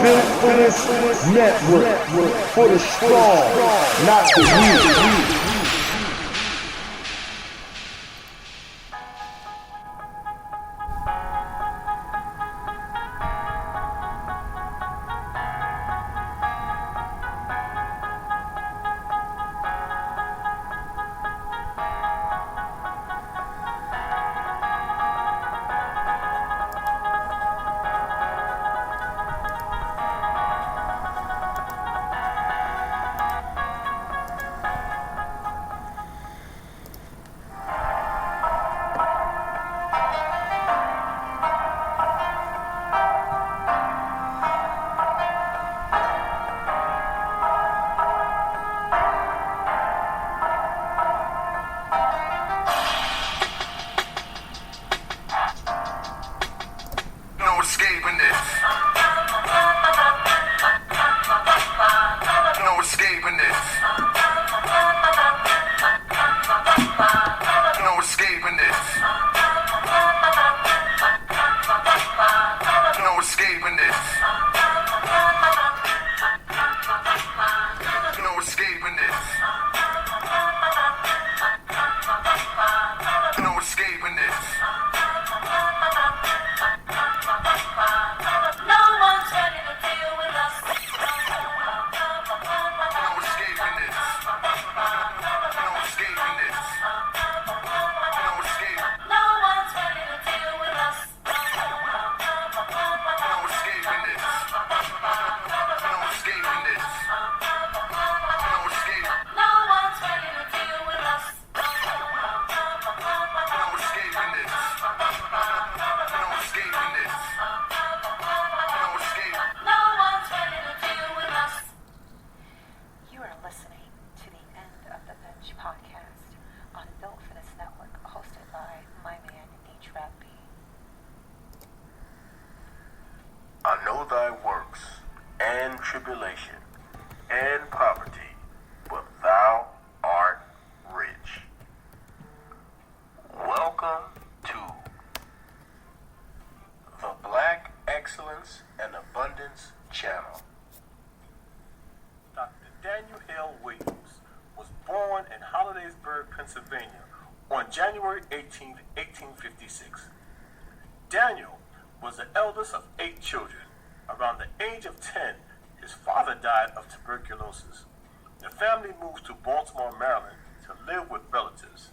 built for this network, for the strong, not the weak. Tribulation and poverty, but thou art rich. Welcome to the Black Excellence and Abundance Channel. Dr. Daniel Hale Williams was born in Hollidaysburg, Pennsylvania on January 18, 1856. Daniel was the eldest of 8 children. Around the age of 10, his father died of tuberculosis. The family moved to Baltimore, Maryland to live with relatives.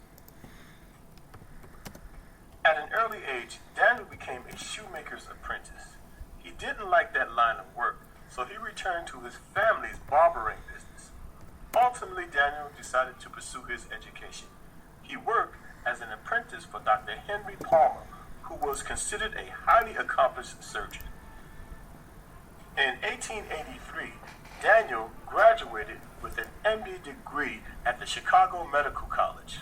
At an early age, Daniel became a shoemaker's apprentice. He didn't like that line of work, so he returned to his family's barbering business. Ultimately, Daniel decided to pursue his education. He worked as an apprentice for Dr. Henry Palmer, who was considered a highly accomplished surgeon. In 1883, Daniel graduated with an MD degree at the Chicago Medical College.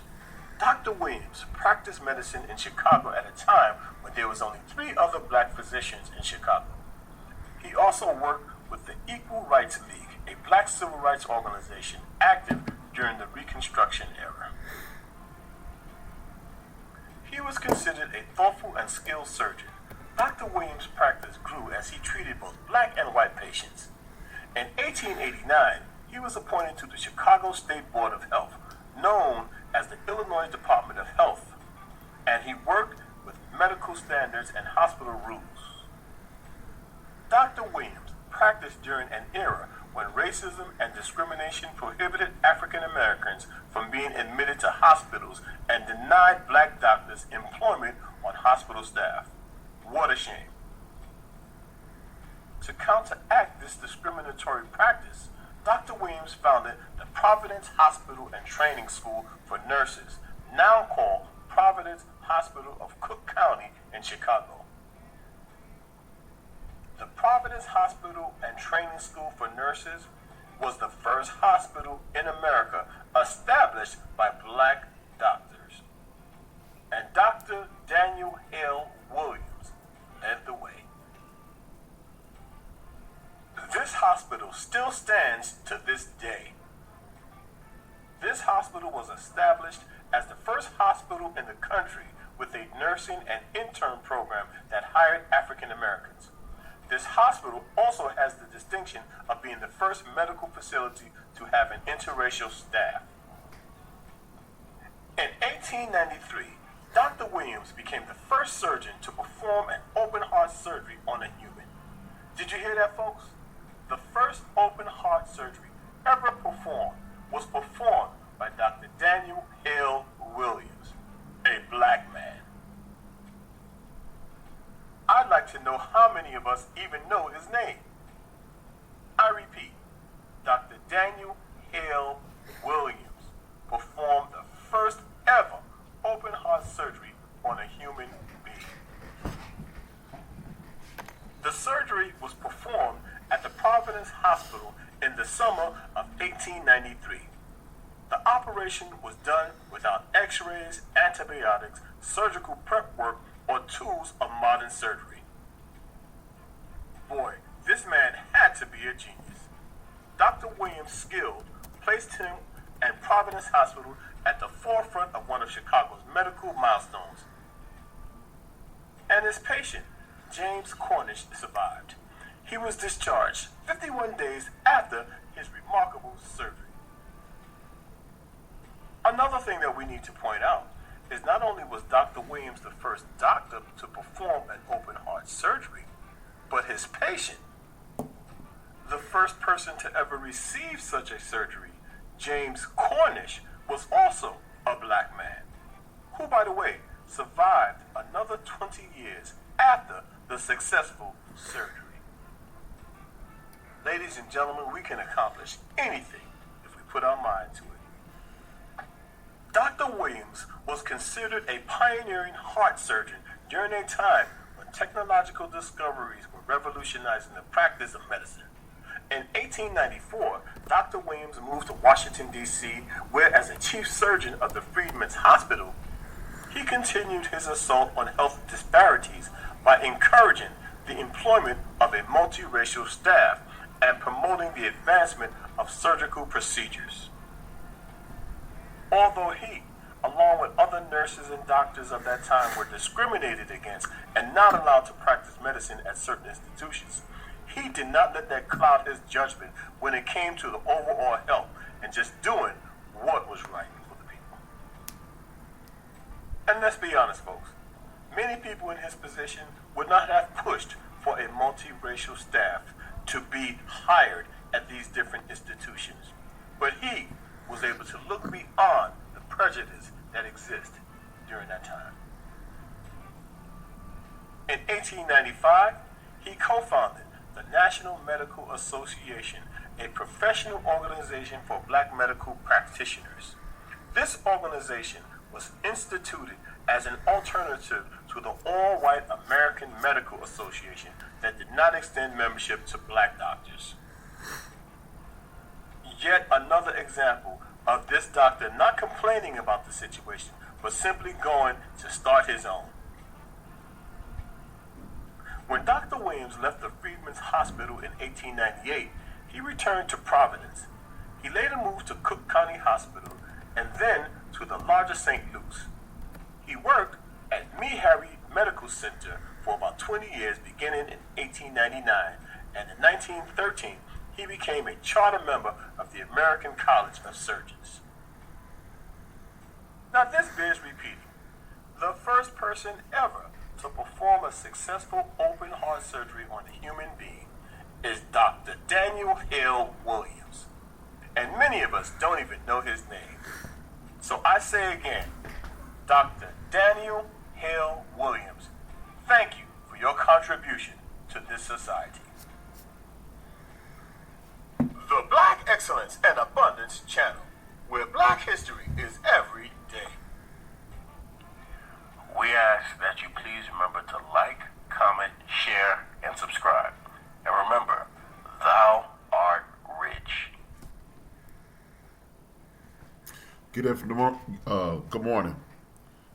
Dr. Williams practiced medicine in Chicago at a time when there was only 3 other black physicians in Chicago. He also worked with the Equal Rights League, a black civil rights organization active during the Reconstruction era. He was considered a thoughtful and skilled surgeon. Dr. Williams' practice grew as he treated both black and white patients. In 1889, he was appointed to the Chicago State Board of Health, known as the Illinois Department of Health, and he worked with medical standards and hospital rules. Dr. Williams practiced during an era when racism and discrimination prohibited African Americans from being admitted to hospitals and denied black doctors employment on hospital staff. What a shame. To counteract this discriminatory practice, Dr. Williams founded the Providence Hospital and Training School for Nurses, now called Providence Hospital of Cook County in Chicago. The Providence Hospital and Training School for Nurses was the first hospital in America established by black doctors. And Dr. Daniel Hale Williams led the way. This hospital still stands to this day. This hospital was established as the first hospital in the country with a nursing and intern program that hired African Americans. This hospital also has the distinction of being the first medical facility to have an interracial staff. In 1893, Dr. Williams became the first surgeon to perform an open heart surgery on a human. Did you hear that, folks? The first open heart surgery ever performed was performed by Dr. Daniel Hale Williams, a black man. I'd like to know how many of us even know his name. I repeat, Dr. Daniel Hale Williams performed the first ever open heart surgery on a human being. The surgery was performed at the Providence Hospital in the summer of 1893. The operation was done without x-rays, antibiotics, surgical prep work, or tools of modern surgery. Boy, this man had to be a genius. Dr. Williams' skill placed him and Providence Hospital at the forefront of one of Chicago's medical milestones. And his patient, James Cornish, survived. He was discharged 51 days after his remarkable surgery. Another thing that we need to point out is not only was Dr. Williams the first doctor to perform an open heart surgery, but his patient, the first person to ever receive such a surgery, James Cornish, was also a black man, who, by the way, survived another 20 years after the successful surgery. Ladies and gentlemen, we can accomplish anything if we put our mind to it. Dr. Williams was considered a pioneering heart surgeon during a time when technological discoveries were revolutionizing the practice of medicine. In 1894, Dr. Williams moved to Washington, D.C., where as a chief surgeon of the Freedmen's Hospital, he continued his assault on health disparities by encouraging the employment of a multiracial staff and promoting the advancement of surgical procedures. Although he, along with other nurses and doctors of that time, were discriminated against and not allowed to practice medicine at certain institutions, he did not let that cloud his judgment when it came to the overall health and just doing what was right for the people. And let's be honest, folks, many people in his position would not have pushed for a multiracial staff to be hired at these different institutions. But he was able to look beyond the prejudice that existed during that time. In 1895, he co-founded the National Medical Association, a professional organization for black medical practitioners. This organization was instituted as an alternative to the all-white American Medical Association that did not extend membership to black doctors. Yet another example of this doctor not complaining about the situation, but simply going to start his own. When Dr. Williams left the Freedmen's Hospital in 1898, he returned to Providence. He later moved to Cook County Hospital and then to the larger St. Luke's. He worked at Meharry Medical Center for about 20 years, beginning in 1899, and in 1913, he became a charter member of the American College of Surgeons. Now this bears repeating. The first person ever to perform a successful open heart surgery on a human being is Dr. Daniel Hale Williams. And many of us don't even know his name. So I say again, Dr. Daniel Hale Williams, thank you for your contribution to this society. The Black Excellence and Abundance Channel, where black history is every day. We ask that you please remember to like, comment, share, and subscribe. And remember, thou art rich. Good morning,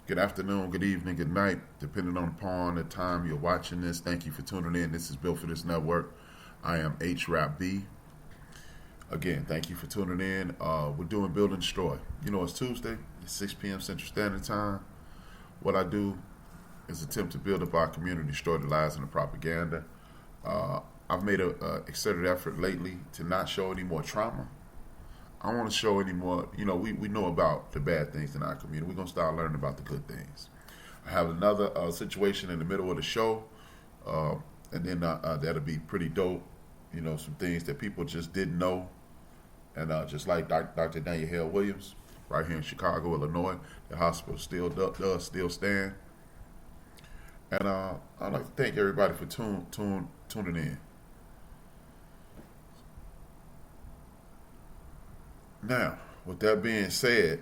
good afternoon, good evening, good night, depending upon the time you're watching this. Thank you for tuning in. This is Built for This Network. I am HRap. Again, thank you for tuning in. We're doing Build and Destroy. You know, it's Tuesday, it's 6 p.m. Central Standard Time. What I do is attempt to build up our community, destroy the lies and the propaganda. I've made a exerted effort lately to not show any more trauma. I don't want to show any more. You know, we know about the bad things in our community. We're gonna start learning about the good things. I have another situation in the middle of the show, and then that'll be pretty dope. You know, some things that people just didn't know, and just like Dr. Daniel Hale Williams, right here in Chicago, Illinois, the hospital still does still stand. And I'd like to thank everybody for tuning in. Now, with that being said,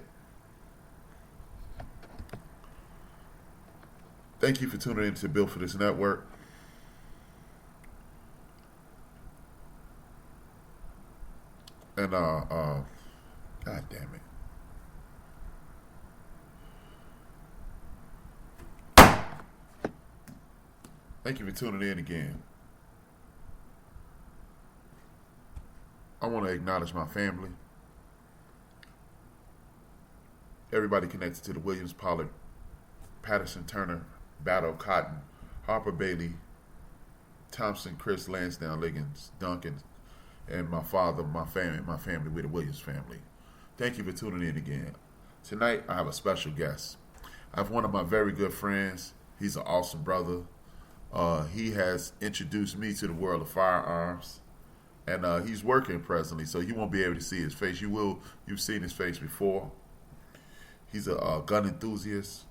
thank you for tuning in to Built for This Network. And God damn it. Thank you for tuning in again. I want to acknowledge my family. Everybody connected to the Williams, Pollard, Patterson, Turner, Battle, Cotton, Harper, Bailey, Thompson, Chris, Lansdowne, Liggins, Duncan, and my father, my family, we're the Williams family. Thank you for tuning in again. Tonight, I have a special guest. I have one of my very good friends. He's an awesome brother. He has introduced me to the world of firearms, and he's working presently, so you won't be able to see his face. You've seen his face before. He's a gun enthusiast.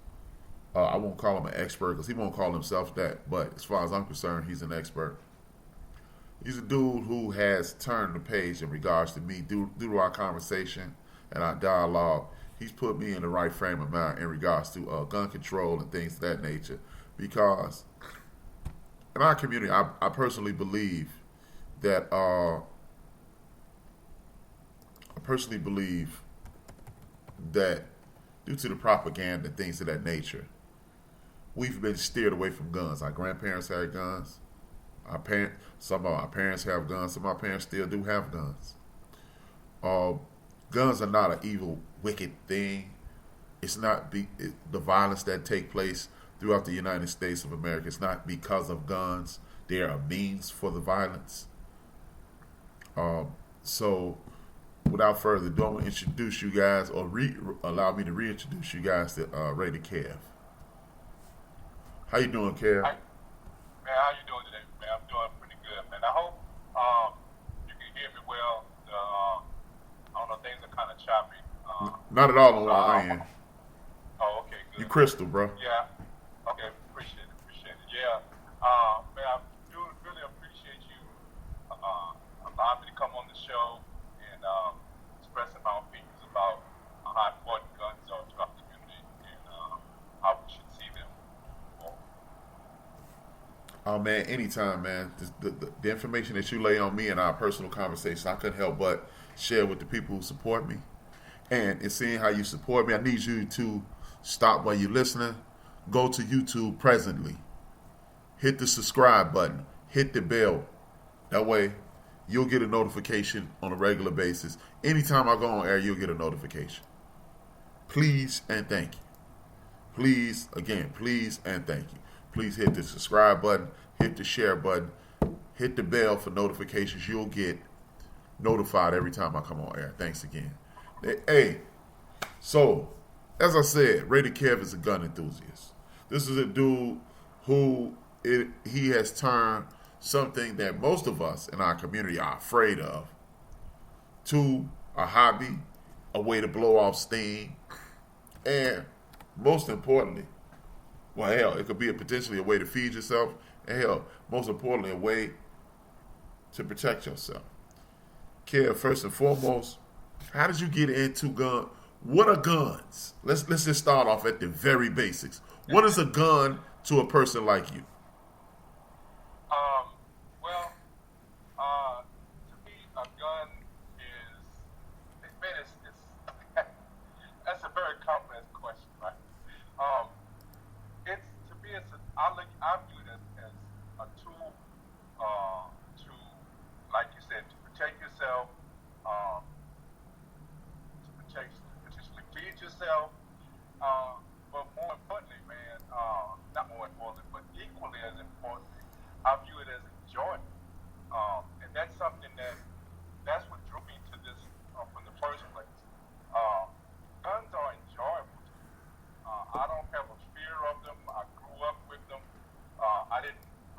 I won't call him an expert because he won't call himself that, but as far as I'm concerned, he's an expert. He's a dude who has turned the page in regards to me due to our conversation and our dialogue. He's put me in the right frame of mind in regards to gun control and things of that nature. Because in our community, I personally believe that due to the propaganda and things of that nature, we've been steered away from guns. Our grandparents had guns. Some of our parents have guns. Some of our parents still do have guns. Guns are not an evil, wicked thing. It's not the violence that take place throughout the United States of America. It's not because of guns. They are a means for the violence. So, without further ado, I'm going to introduce you guys, or allow me to reintroduce you guys to Ray Kev. How you doing, Kev? Man, how you doing today, man? I'm doing pretty good, man. I hope you can hear me well. I don't know, things are kind of choppy. Not at all on my end. Oh, okay, good. You crystal, bro. Yeah. Okay, appreciate it. Yeah. Man, I do really appreciate you allowing me to come on the show and expressing my opinions about how important guns are to our community and how we should see them. Oh man, anytime, man. The information that you lay on me in our personal conversation, I couldn't help but share with the people who support me. And in seeing how you support me, I need you to stop while you're listening. Go to YouTube presently. Hit the subscribe button. Hit the bell. That way, you'll get a notification on a regular basis. Anytime I go on air, you'll get a notification. Please and thank you. Please, again, please and thank you. Please hit the subscribe button, hit the share button, hit the bell for notifications. You'll get notified every time I come on air. Thanks again. Hey, so, as I said, Ray Kev is a gun enthusiast. This is a dude who he has turned something that most of us in our community are afraid of to a hobby, a way to blow off steam, and most importantly, well, hell, it could be potentially a way to feed yourself, and hell, most importantly, a way to protect yourself. Kev, first and foremost, how did you get into gun? What are guns? Let's just start off at the very basics. What is a gun to a person like you? To me, a gun is, man, it's that's a very complex question, right? I view it as a tool to, like you said, to protect yourself, to potentially feed yourself, but more importantly, man, not more importantly, but equally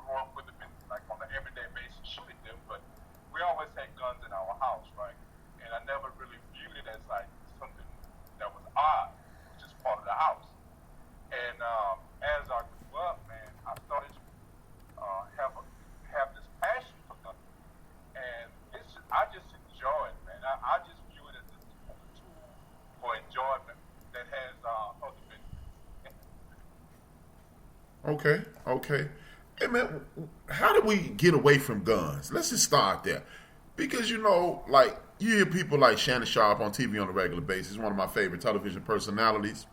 grow up with them and like on an everyday basis shooting them, but we always had guns in our house, right? And I never really viewed it as like something that was odd, it was just part of the house. And as I grew up, man, I started to have this passion for guns, and I just enjoy it, man. I just view it as a tool for enjoyment that has other benefits. Okay. Hey man, how do we get away from guns? Let's just start there. Because like you hear people like Shannon Sharp on TV on a regular basis, one of my favorite television personalities.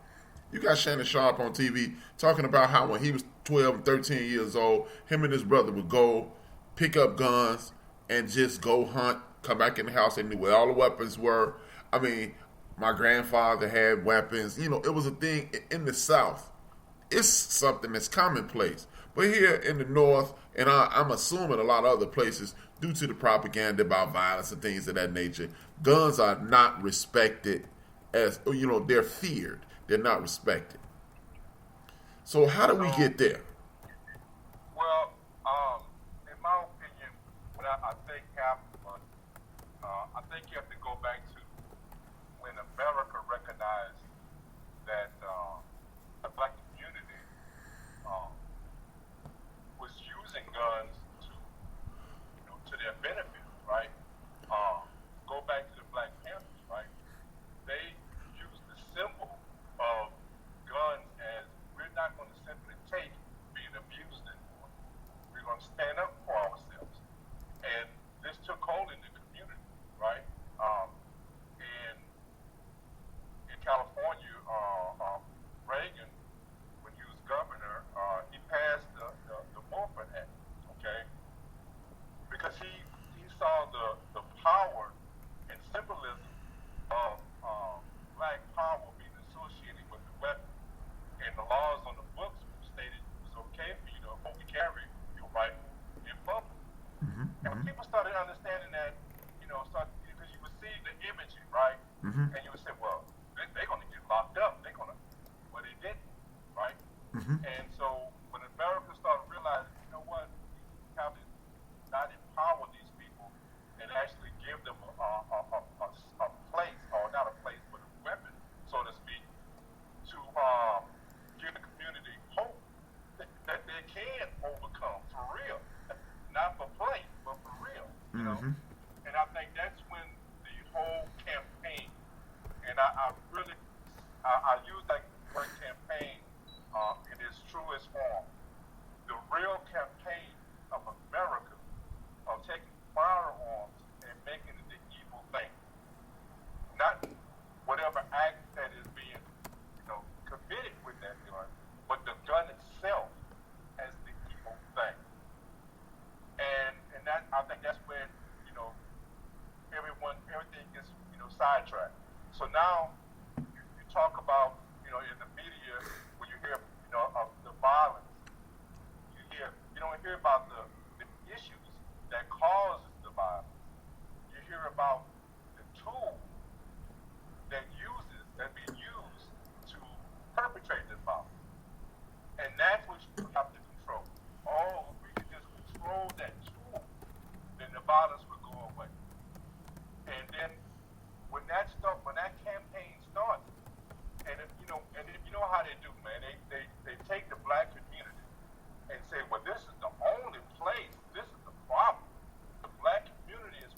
You got Shannon Sharp on TV talking about how when he was 12 and 13 years old, him and his brother would go pick up guns and just go hunt, come back in the house, they knew where all the weapons were. I mean, my grandfather had weapons. It was a thing in the South. It's something that's commonplace. But here in the North, and I'm assuming a lot of other places, due to the propaganda about violence and things of that nature, guns are not respected as, they're feared. They're not respected. So how do we get there? Well, in my opinion, what I think happened was, I think you have to go back to when America recognized that the black community was using guns to their benefit, right? Go back to the Black Panthers, right? They used the symbol of guns as we're not going to simply take being abused anymore. We're going to stand up for ourselves. And this took hold in the community, right? In California, Reagan, when he was governor, he passed the Morford Act, okay? Because he saw the power and symbolism of black power being associated with the weapon. And the laws on the books stated it was okay for you to only carry your rifle in public. And when people started understanding that, because you would see the imagery, right? And you would say, well, they're going to get locked up. Well, they didn't, right? And so when America started realizing, what, we have to not empower these people and actually give them a place, or not a place, but a weapon, so to speak, to give the community hope that they can overcome for real, not for play, but for real. And I think that's when the whole campaign, and I really use that word campaign in its truest form. The real campaign of America of taking firearms and making it the evil thing, not whatever act that is being committed with that gun, but the gun itself as the evil thing. And that, I think that's when everything gets sidetracked. So now you talk about in the media, when you hear of the violence, you don't hear about the issues that causes the violence. You hear about the tool that being used to perpetrate this violence. And that's what you have to control. Oh, if we could just control that tool, then the violence would go away. And then when that campaign starts, and if you know how they do, man, they take the black community and say, well, this is the only place, this is the problem. The black community is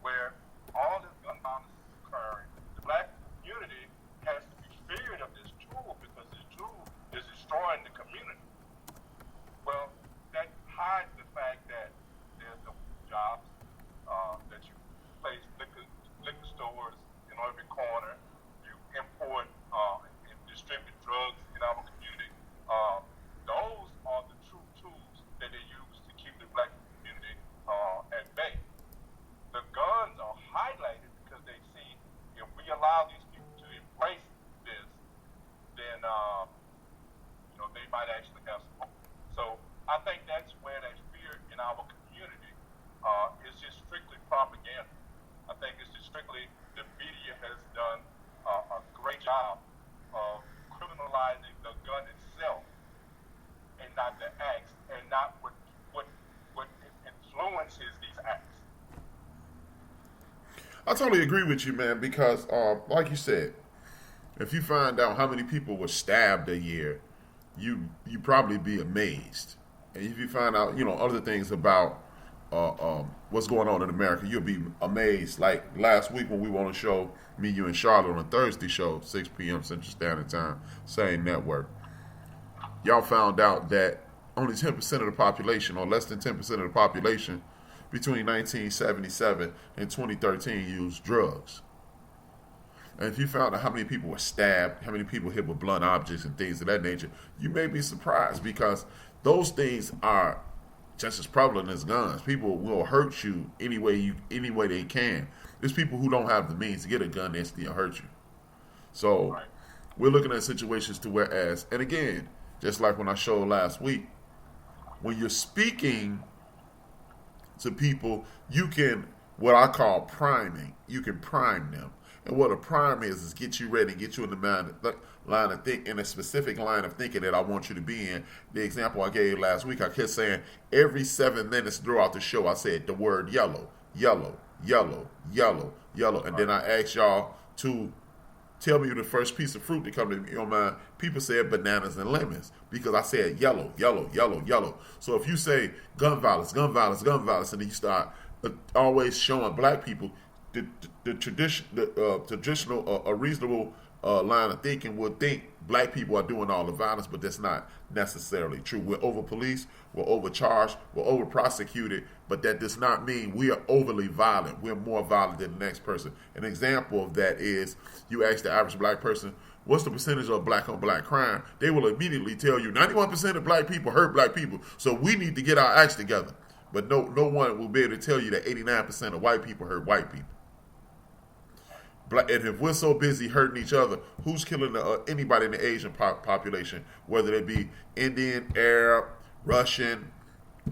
where all this gun violence is occurring. The black community has to be feared of this tool because this tool is destroying the community. Well, that hides the fact that there's no jobs, that you place liquor stores in every corner, you import and distribute drugs in our community. Those are the true tools that they use to keep the black community at bay. The guns are highlighted because they see if we allow these people to embrace this, then they might actually have some hope. So I think that's where that fear in our community is just strictly propaganda. I think it's just strictly the media has done a great job of criminalizing the gun itself and not the acts and not what totally agree with you, man, because like you said, if you find out how many people were stabbed a year, you probably be amazed. And if you find out, other things about what's going on in America, you'll be amazed. Like last week when we were on a show, me, you, and Charlotte on a Thursday show, 6 p.m. Central Standard Time, same network. Y'all found out that only 10% of the population, or less than 10% of the population, between 1977 and 2013 used drugs. And if you found out how many people were stabbed, how many people hit with blunt objects and things of that nature, you may be surprised, because those things are just as prevalent as guns. People will hurt you any way they can. There's people who don't have the means to get a gun that still hurt you. So we're looking at situations to whereas, and again, just like when I showed last week, when you're speaking to people, you can, what I call priming, you can prime them. And what a prime is get you ready, get you in the line of think, in a specific line of thinking that I want you to be in. The example I gave last week, I kept saying every 7 minutes throughout the show, I said the word yellow, yellow, yellow, yellow, yellow. And then I asked y'all to tell me the first piece of fruit that come to your mind. People said bananas and lemons, because I said yellow, yellow, yellow, yellow. So if you say gun violence, gun violence, gun violence, and then you start always showing black people, the traditional, a reasonable line of thinking would think black people are doing all the violence, but that's not necessarily true. We're over-policed, we're overcharged, we're over-prosecuted, but that does not mean we are overly violent. We're more violent than the next person. An example of that is, you ask the average black person, what's the percentage of black-on-black crime? They will immediately tell you 91% of black people hurt black people, so we need to get our acts together. But no one will be able to tell you that 89% of white people hurt white people. And if we're so busy hurting each other, who's killing anybody in the Asian population, whether it be Indian, Arab, Russian,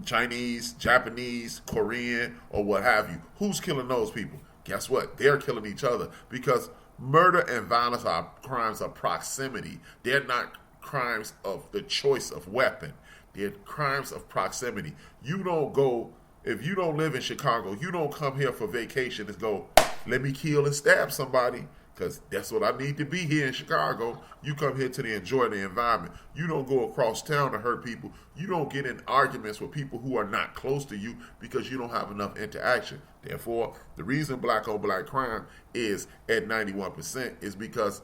Chinese, Japanese, Korean, or what have you? Who's killing those people? Guess what? They're killing each other, because murder and violence are crimes of proximity. They're not crimes of the choice of weapon. They're crimes of proximity. You don't go, if you don't live in Chicago, you don't come here for vacation and go, let me kill and stab somebody, because that's what I need to be here in Chicago. You come here to enjoy the environment. You don't go across town to hurt people. You don't get in arguments with people who are not close to you, because you don't have enough interaction. Therefore, the reason black-on-black crime is at 91% is because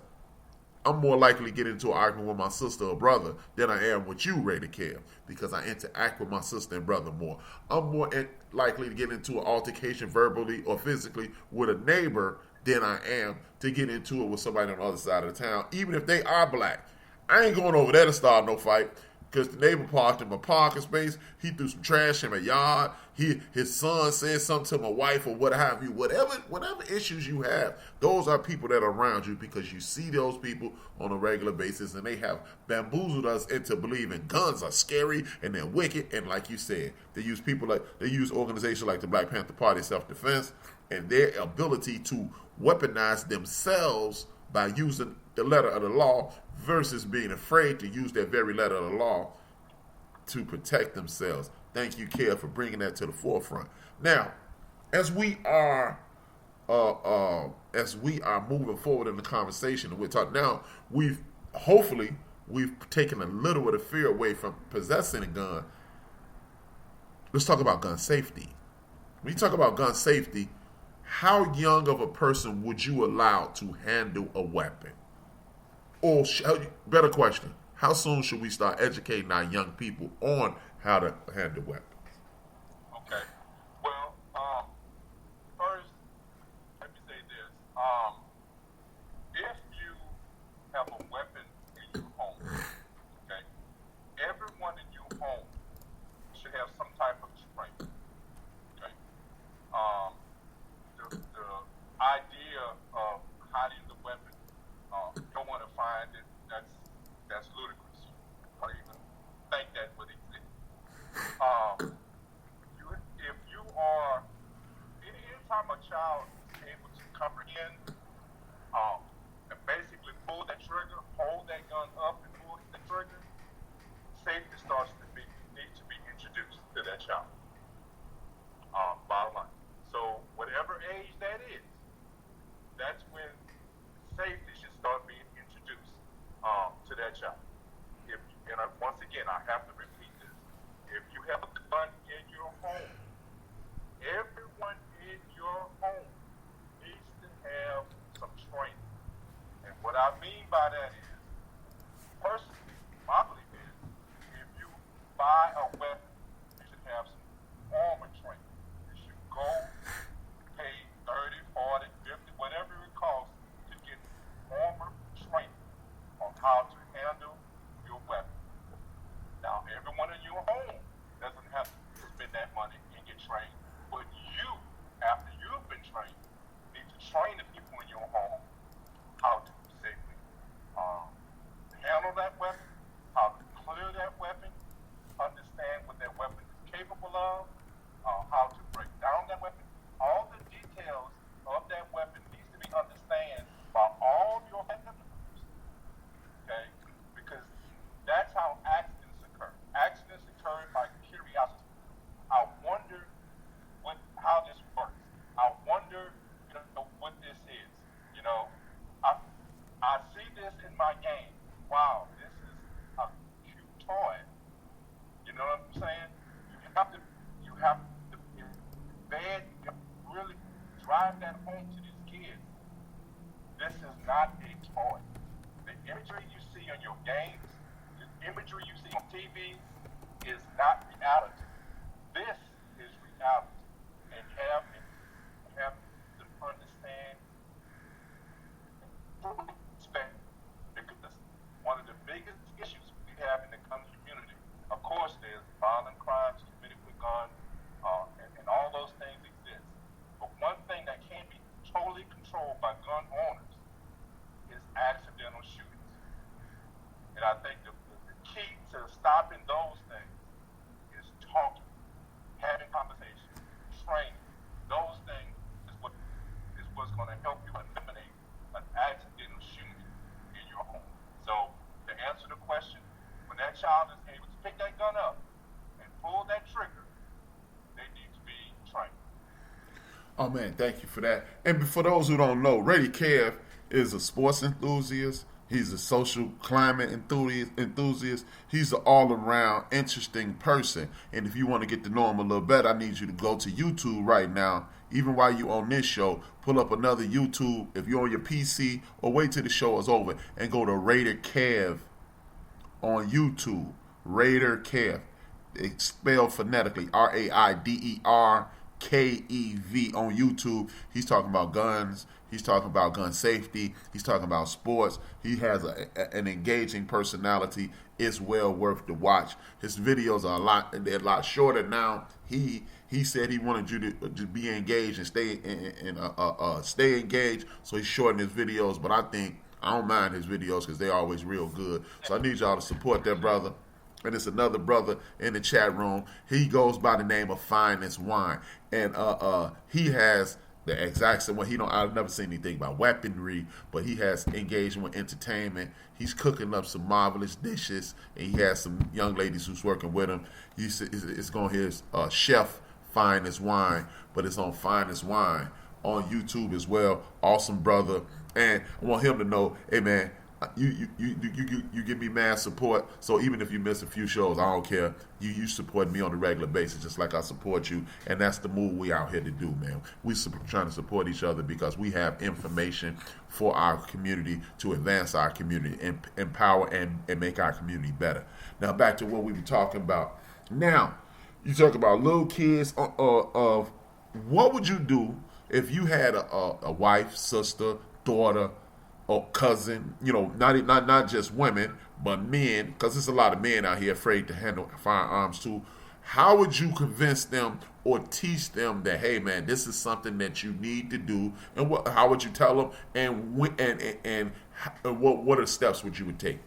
I'm more likely to get into an argument with my sister or brother than I am with you, Ray the Care, because I interact with my sister and brother more. I'm more likely to get into an altercation verbally or physically with a neighbor than I am to get into it with somebody on the other side of the town, even if they are black. I ain't going over there to start no fight, because the neighbor parked in my parking space. He threw some trash in my yard. His son said something to my wife, or what have you. Whatever issues you have, those are people that are around you, because you see those people on a regular basis, and they have bamboozled us into believing guns are scary and they're wicked. And like you said, they use organizations like the Black Panther Party self-defense and their ability to weaponize themselves by using the letter of the law, versus being afraid to use that very letter of the law to protect themselves. Thank you, Care, for bringing that to the forefront. Now, as we are moving forward in the conversation, and we're talking now, we've taken a little bit of fear away from possessing a gun. Let's talk about gun safety. When you talk about gun safety, how young of a person would you allow to handle a weapon? Or, better question, how soon should we start educating our young people on how to handle weapons? Okay. Well, first, let me say this. If you have a weapon in your home, okay, everyone in your home should have some type of strength. Okay. The idea of hiding the weapon, you don't want to find it. That's ludicrous. Or even think that would exist. Anytime a child is able to comprehend and basically pull that trigger, hold that gun up and pull the trigger, safety needs to be introduced to that child. Bottom line. So whatever age that is, trained, but you, after you've been trained, need to train the people in your home how to safely handle that weapon, how to clear that weapon, understand what that weapon is capable of, how to break down that weapon. All the details of that weapon needs to be understood by all your family members. Okay? Because that's how accidents occur. Accidents occur by curiosity. I wonder how this works. I wonder, what this is. I see this in my game. Wow, this is a cute toy. You know what I'm saying? You have to really drive that home to these kids. This is not a toy. The imagery you see on your games, the imagery you see on TV is not reality. This is reality. And have to understand, respect, because one of the biggest issues we have in the gun community, of course, there's violent crimes committed with guns, and all those things exist. But one thing that can't be totally controlled by gun owners is accidental shootings. And I think the key to stopping those things is talking, having conversations, training. Those things is what's going to help you eliminate an accidental shooting in your home. So to answer the question, when that child is able to pick that gun up and pull that trigger, they need to be trained. Oh man, thank you for that. And for those who don't know, Rady Kev is a sports enthusiast. He's a social climate enthusiast. He's an all-around interesting person. And if you want to get to know him a little better, I need you to go to YouTube right now. Even while you're on this show, pull up another YouTube if you're on your PC, or wait till the show is over and go to Raider Kev on YouTube. Raider Kev. It's spelled phonetically, RAIDERKEV on YouTube. He's talking about guns. He's talking about gun safety. He's talking about sports. He has an engaging personality. It's well worth the watch. His videos are a lot shorter now. He said he wanted you to be engaged and stay engaged. So he's shortening his videos. But I don't mind his videos because they're always real good. So I need y'all to support that brother. And it's another brother in the chat room. He goes by the name of Finest Wine, and he has the exact same way. I've never seen anything about weaponry, but he has engagement with entertainment. He's cooking up some marvelous dishes, and he has some young ladies who's working with him. It's going to his chef Finest Wine, but it's on Finest Wine on YouTube as well. Awesome brother, and I want him to know, hey man, you give me mad support. So even if you miss a few shows, I don't care. You support me on a regular basis, just like I support you. And that's the move we out here to do, man. We trying to support each other because we have information for our community to advance our community and empower and make our community better. Now back to what we were talking about. Now you talk about little kids. Of what would you do if you had a wife, sister, daughter, or cousin, not just women, but men, because there's a lot of men out here afraid to handle firearms too. How would you convince them or teach them that, hey man, this is something that you need to do, and how would you tell them, and what are the steps would you would take?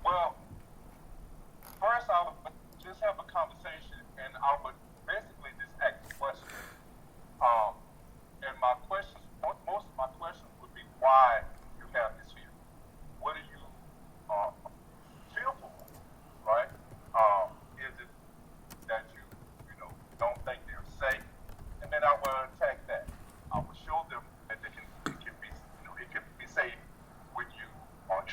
Well, first I would just have a conversation, and I would basically just ask the question. And most of my questions would be why you have this fear. What are you fearful, right? Is it that you don't think they're safe? And then I will attack that. I will show them that it can be safe when you are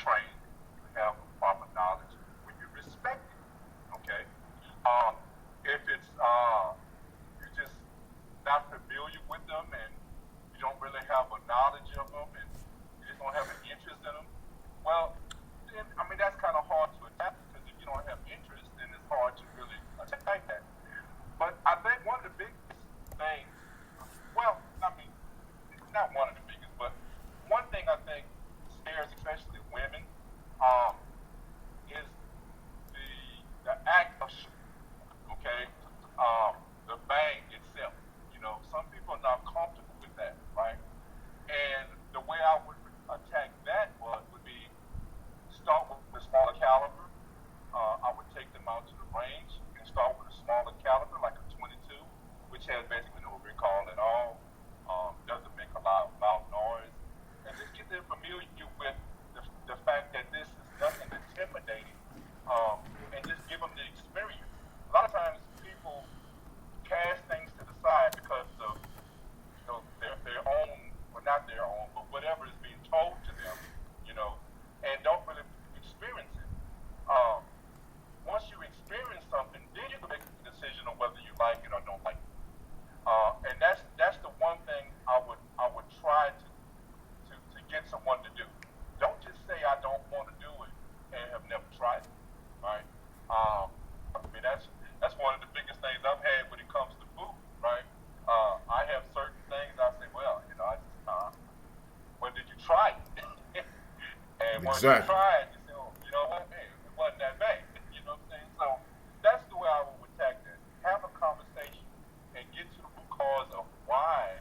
if you Exactly. try it, you say, oh, you know what, hey, it wasn't that bad. You know what I'm saying? So that's the way I would attack that. Have a conversation and get to the root cause of why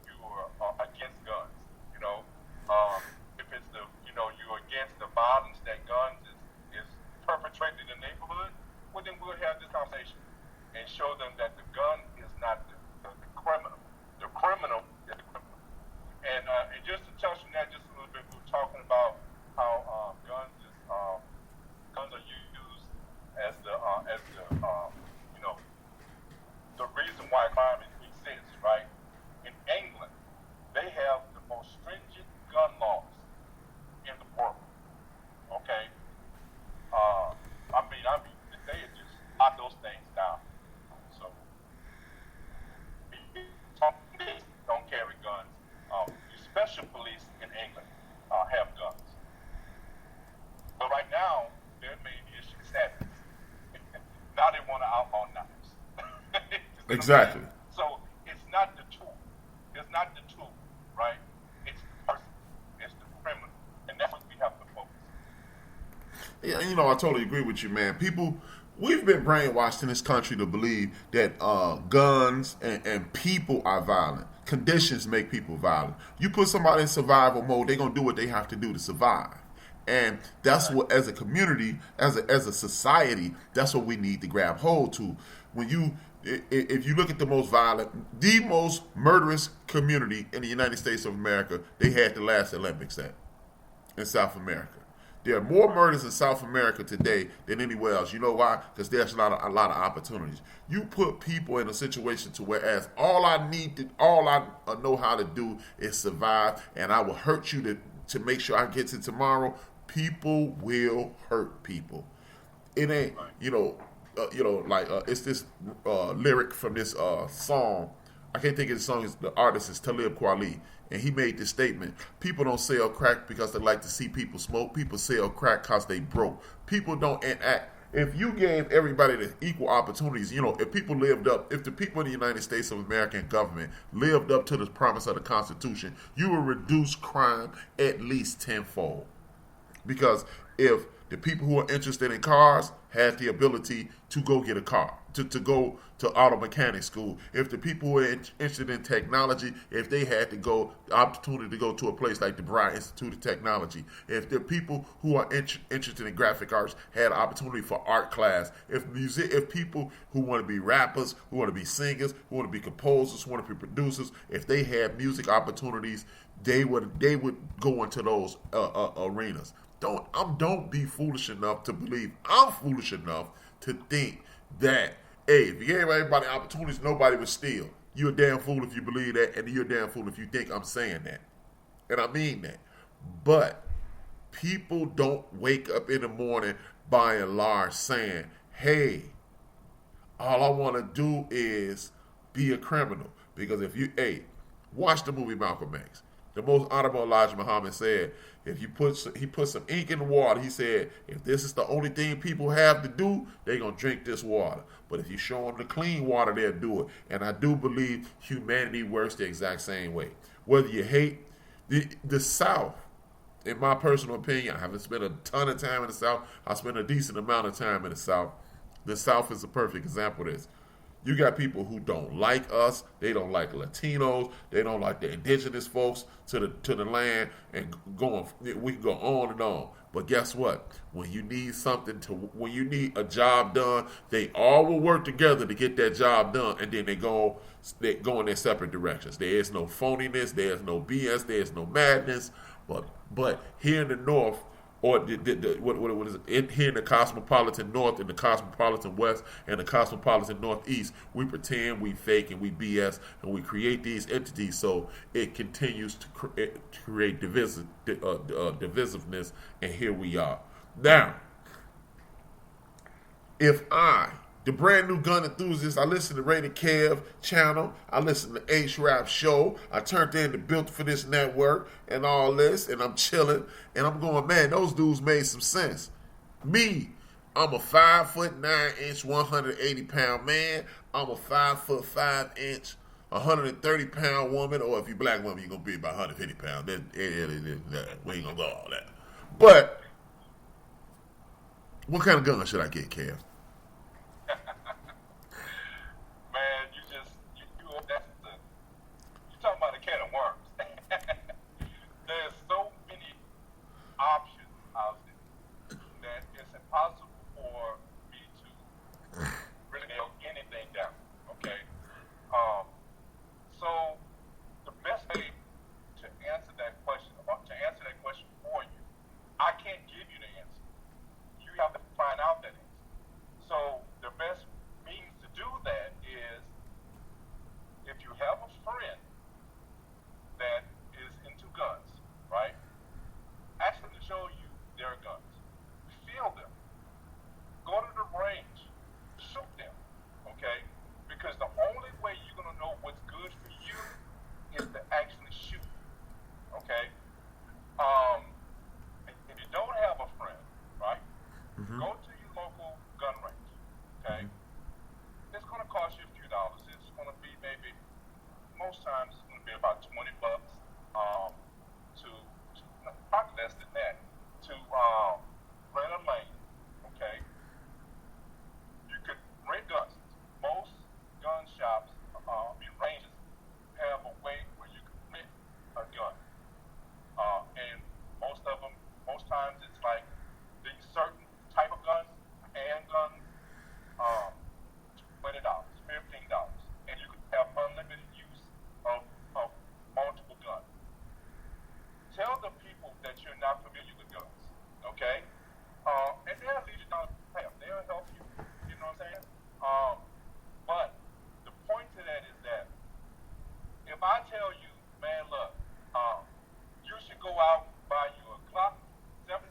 you are against guns. You know, if it's you're against the violence that guns is perpetrated in the neighborhood, well then we'll have this conversation and show them that the gun is not the criminal. The criminal is the criminal. And just to touch on that just a little bit, we were talking about how guns are used as the the reason why crime exists, right? In England, they have the most stringent gun laws in the world. Okay? I mean, they just lock those things down. So, don't carry guns. The special police in England have guns. But right now, there may be issues happening. Now they want to outlaw knives. Exactly. So it's not the tool. It's not the tool, right? It's the person. It's the criminal. And that's what we have to focus. Yeah, I totally agree with you, man. We've been brainwashed in this country to believe that guns and people are violent. Conditions make people violent. You put somebody in survival mode, they're going to do what they have to do to survive. And that's what, as a community, as a society, that's what we need to grab hold to. If you look at the most violent, the most murderous community in the United States of America, they had the last Olympics in South America. There are more murders in South America today than anywhere else. You know why? Because there's a lot of opportunities. You put people in a situation to whereas all I know how to do is survive, and I will hurt you to make sure I get to tomorrow. People will hurt people. It ain't, it's this lyric from this song. I can't think of the song. The artist is Talib Kweli, and he made this statement: people don't sell crack because they like to see people smoke. People sell crack because they broke. People don't enact. If you gave everybody the equal opportunities, if the people in the United States of America and government lived up to the promise of the Constitution, you will reduce crime at least tenfold. Because if the people who are interested in cars had the ability to go get a car, to go to auto mechanic school, if the people who are interested in technology, if they had the opportunity to go to a place like the Bry Institute of Technology, if the people who are interested in graphic arts had opportunity for art class, if people who want to be rappers, who want to be singers, who want to be composers, who want to be producers, if they had music opportunities, they would go into those arenas. Don't be foolish enough to believe I'm foolish enough to think that, hey, if you gave everybody opportunities, nobody would steal. You're a damn fool if you believe that, and you're a damn fool if you think I'm saying that. And I mean that. But people don't wake up in the morning by and large saying, hey, all I want to do is be a criminal. Because watch the movie Malcolm X. The most honorable Elijah Muhammad said, he put some ink in the water. He said, if this is the only thing people have to do, they're going to drink this water. But if you show them the clean water, they'll do it. And I do believe humanity works the exact same way. Whether you hate the South, in my personal opinion, I haven't spent a ton of time in the South. I spent a decent amount of time in the South. The South is a perfect example of this. You got people who don't like us. They don't like Latinos. They don't like the indigenous folks to the land, and we can go on and on. But guess what? When you need a job done, they all will work together to get that job done, and then they go in their separate directions. There is no phoniness. There is no BS. There is no madness. But here in the North, or what is it? Here in the cosmopolitan North, in the cosmopolitan West, and the cosmopolitan Northeast, we pretend, we fake, and we BS, and we create these entities so it continues to create divisiveness, and here we are. Now, the brand new gun enthusiast, I listen to Rated Kev channel, I listen to HRap show, I turned in the Built for This network and all this, and I'm chilling, and I'm going, man, those dudes made some sense. Me, I'm a 5'9" 180 pound man. I'm a 5'5", 130 pound woman, or if you're a black woman, you're gonna be about 150 pounds. We ain't gonna go all that. But what kind of gun should I get, Kev? Man, you're talking about a can of worms. There's so many options out there that it's impossible for me to really nail anything down. Okay. So the best way to answer that question, for you, I can't give you the answer. You have to find out that answer. So the best means to do that is, if you have a friend that is into guns, right? Ask them to show you their guns. Feel them. Go to the range. Shoot them. Okay? Because the only way you're going to know what's good for you is to actually shoot. Okay? If you don't have a friend, right? Go to your local gun range. Okay? It's going to cost you a few dollars. It's going to be maybe, most times it's going to be about $20 to probably less than that, to rent a lane. Okay? You could rent guns. Most gun shops, ranges, have a way where you can rent a gun. And most times it's like these certain type of guns, handguns, $20, $15, and you can have unlimited use of multiple guns. Tell the people that you're not familiar with guns, okay? And they'll lead you down the path. They'll help you. You know what I'm saying? But the point to that is that if I tell you, man, look, you should go out, buy you a Glock 17,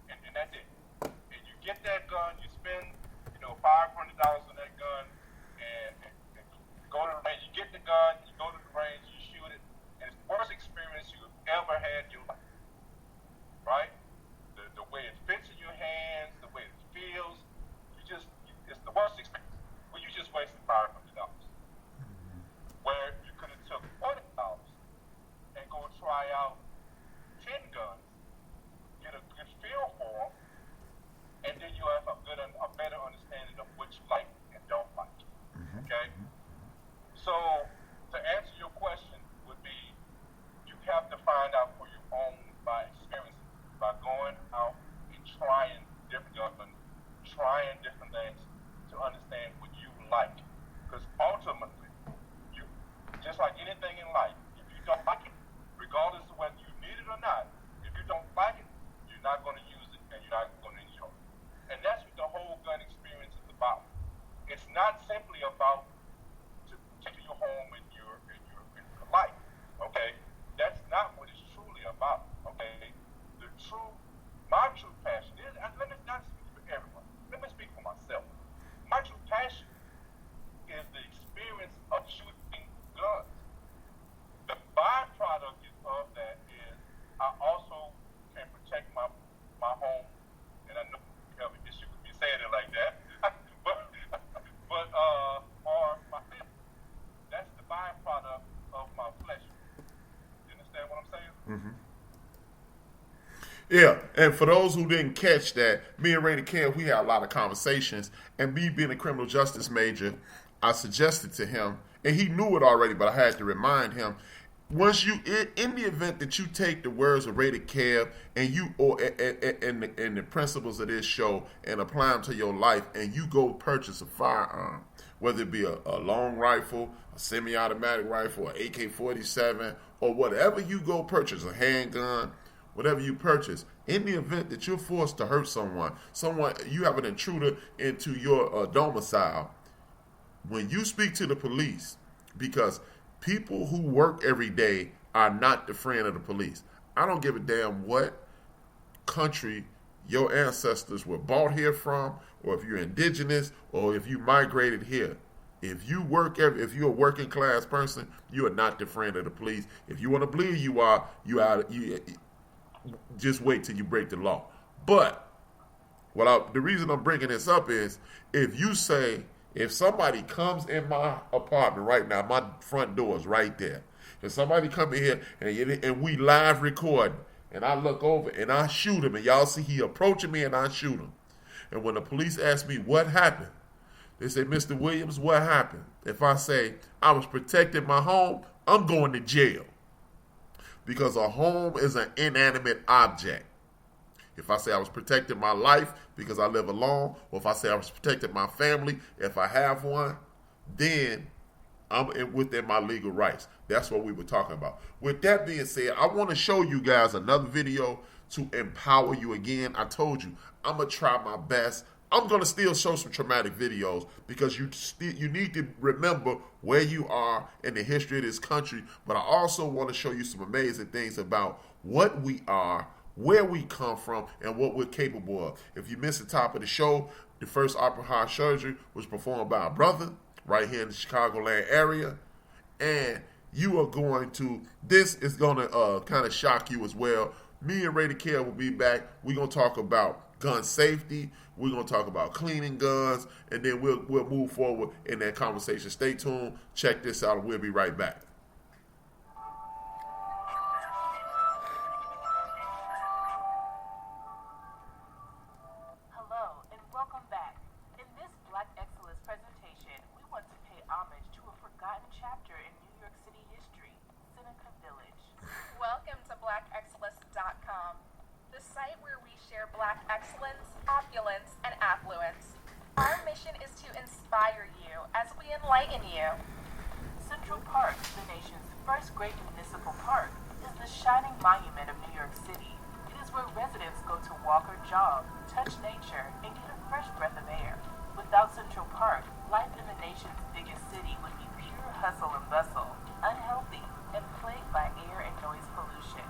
and that's it. And you get that gun, you spend, $500 on that gun, and you go to the range, you get the gun, you go to the range, you shoot it, and it's the worst experience you've ever had in your life. Right? The way it fits in your hands, the way it feels, it's the worst experience. Well, you just wasted $500. Where you could have took $40 and go try out 10 guns, get a good feel for them, and then you have a better understanding of what you like and don't like. Okay? So, to answer your question would be, you have to find out for your own by experience, by going out and trying different guns, trying different things to understand what you like. Because ultimately, just like anything in life, if you don't like it, regardless of whether you need it or not, if you don't like it, you're not going to use it and you're not going to enjoy it. And that's what the whole gun experience is about. It's not simply about taking you home in your life. Okay? That's not what it's truly about. Okay? My true passion is, and let me not speak for everyone. Let me speak for myself. My true passion is the experience of shooting guns. The byproduct of that is I also can protect my home, and I know you have an issue with me saying it like that, but or my family. That's the byproduct of my flesh. You understand what I'm saying? Yeah, and for those who didn't catch that, me and Rainy Kev, we had a lot of conversations, and me being a criminal justice major, I suggested to him, and he knew it already, but I had to remind him, once you, in the event that you take the words of Rated Kev and the principles of this show and apply them to your life, and you go purchase a firearm, whether it be a long rifle, a semi-automatic rifle, an AK-47, or whatever you go purchase, a handgun, whatever you purchase, in the event that you're forced to hurt someone, you have an intruder into your domicile, when you speak to the police, because people who work every day are not the friend of the police. I don't give a damn what country your ancestors were brought here from, or if you're indigenous, or if you migrated here. If you're a working class person, you are not the friend of the police. If you want to believe you are, just wait till you break the law. But the reason I'm bringing this up is, if somebody comes in my apartment right now, my front door is right there. If somebody come in here and we live record, and I look over and I shoot him, and y'all see he approaching me and I shoot him. And when the police ask me what happened, they say, Mr. Williams, what happened? If I say I was protecting my home, I'm going to jail. Because a home is an inanimate object. If I say I was protecting my life because I live alone, or if I say I was protecting my family, if I have one, then I'm within my legal rights. That's what we were talking about. With that being said, I want to show you guys another video to empower you again. I told you, I'm going to try my best. I'm going to still show some traumatic videos because you need to remember where you are in the history of this country. But I also want to show you some amazing things about what we are, where we come from, and what we're capable of. If you missed the top of the show, the first opera heart surgery was performed by a brother right here in the Chicagoland area. And you are going to, this is going to kind of shock you as well. Me and Ray the Care will be back. We're going to talk about gun safety. We're going to talk about cleaning guns. And then we'll move forward in that conversation. Stay tuned. Check this out, and we'll be right back. Hello, and welcome back. In this Black Excellence presentation, we want to pay homage to a forgotten chapter in New York City history, Seneca Village. Welcome to blackexcellence.com, the site where we share Black excellence, opulence, and affluence. Our mission is to inspire you as we enlighten you. Central Park, the nation's first great municipal park, is the shining monument of New York City. It is where residents go to walk or jog, touch nature, and get a fresh breath of air. Without Central Park, life in the nation's biggest city would be pure hustle and bustle, unhealthy, and plagued by air and noise pollution.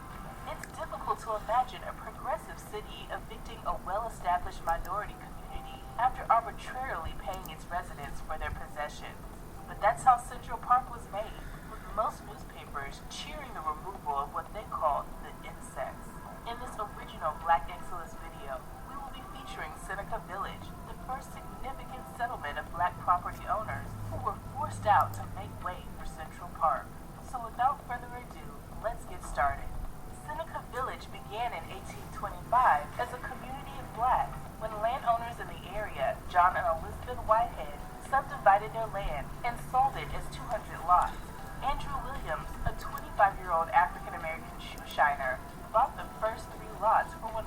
It's difficult to imagine a progressive city evicting a well-established minority community after arbitrarily paying its residents for their possessions. But that's how Central Park was made, with most newspapers cheering the removal of what they called the insects. In this original Black Excellence video, we will be featuring Seneca Village, the first significant settlement of Black property owners who were forced out to make way for Central Park. So without further ado, let's get started. Seneca Village began in 1825 as a community of Blacks when landowners in the area, John and Elizabeth Whitehead, subdivided their land and sold it as 200 lots. Andrew Williams, a 25-year-old African-American shoe shiner, bought the first 3 lots for $125.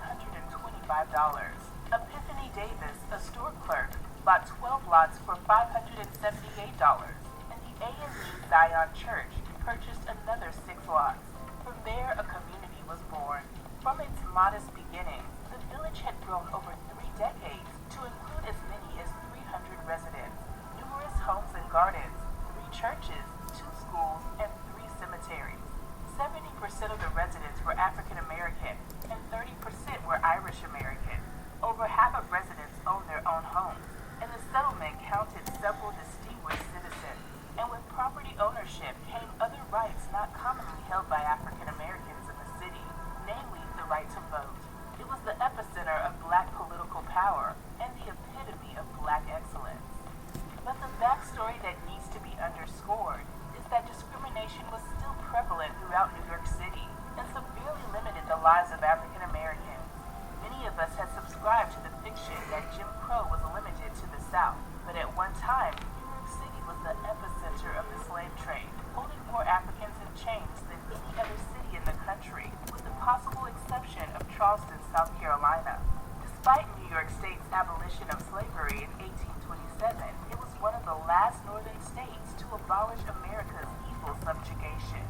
Epiphany Davis, a store clerk, bought 12 lots for $578, and the A&E Zion Church purchased another 6 lots. From there, a community was born. From its modest beginnings, the village had grown over 3 decades to include as many as 300 residents, numerous homes and gardens, 3 churches, 2 schools, and 3 cemeteries. 70% of the residents were African American and 30% were Irish American. Over half of residents owned their own homes, and the settlement counted several distinguished citizens. And with property ownership came other rights not commonly held by African Americans in the city, namely the right to vote. It was the epicenter of Black political power and the epitome of Black excellence. But the backstory that needs to be underscored is that discrimination was still prevalent throughout New York City and severely limited the lives of African Americans. Many of us had subscribed to the fiction that Jim Crow was limited to the South, but at one time, New York City was the epicenter of the slave trade, holding more Africans in chains than any other city in the country, with the possible exception of Charleston, South Carolina. Despite New York State's abolition of slavery in 1827, it was one of the last northern states to abolish America's evil subjugation.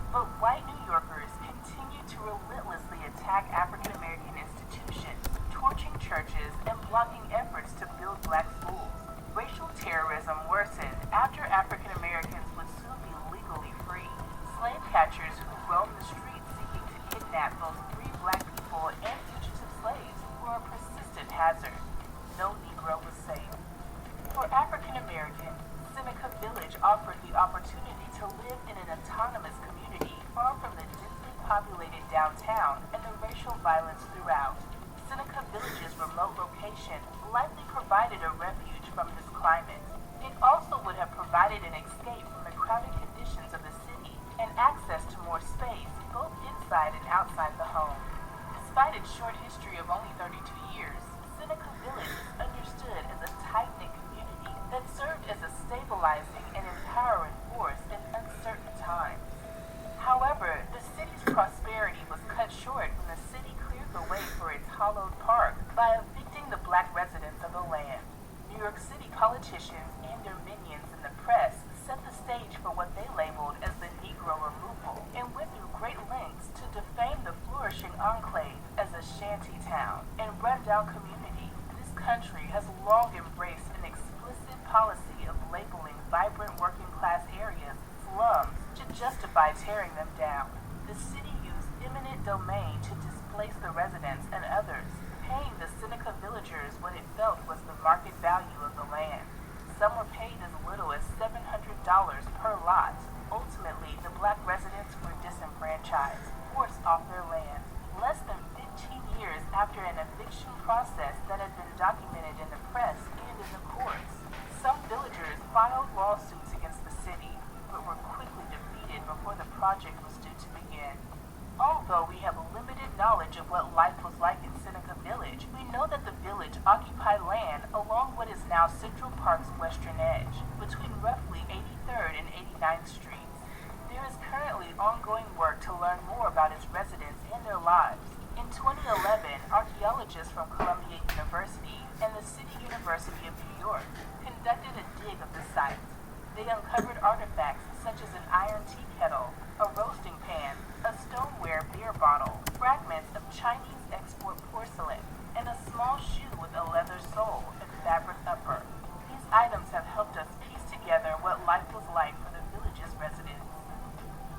But white New Yorkers continued to relentlessly attack African American institutions, torching churches, and blocking efforts to build Black schools. Racial terrorism worsened after African Americans would soon be legally free. Slave catchers who roamed the streets seeking to kidnap both free Black people and fugitive slaves were a persistent hazard. No Negro was safe. For African Americans, Seneca Village offered the opportunity to live in an autonomous community far from the densely populated downtown and the racial violence throughout. Seneca Village's remote location likely provided a refuge from this climate. It also would have provided an escape from the crowded conditions of the city and access to more space, both inside and outside the home. stabilizing and empowering force in uncertain times. However, the city's prosperity was cut short when the city cleared the way for its hallowed park by evicting the black residents of the land. New York City politicians and their minions in the press set the stage for what they labeled as the Negro removal and went through great lengths to defame the flourishing enclave as a shanty town and rundown community. This country has long embraced an explicit policy of labeling vibrant working class areas slums to justify tearing them down. The city used eminent domain to displace the residents and others, paying the Seneca villagers what it felt was the market value of the land. Some were paid as little as $700 per lot. Ultimately, the black residents were disenfranchised, forced off their land. Less than 15 years after an eviction process that had been documented in the press and in the courts, some villagers filed lawsuits against the city, but were quickly defeated before the project was due to begin. Although we have limited knowledge of what life was like in Seneca Village, we know that the village occupied land along what is now Central Park's western edge, between roughly 83rd and 89th Streets. There is currently ongoing work to learn more about its residents and their lives. In 2011, archaeologists from Columbia University and the City University of New York conducted a dig of the site. They uncovered artifacts such as an iron tea kettle, a roasting pan, a stoneware beer bottle, fragments of Chinese export porcelain, and a small shoe with a leather sole and fabric upper. These items have helped us piece together what life was like for the village's residents.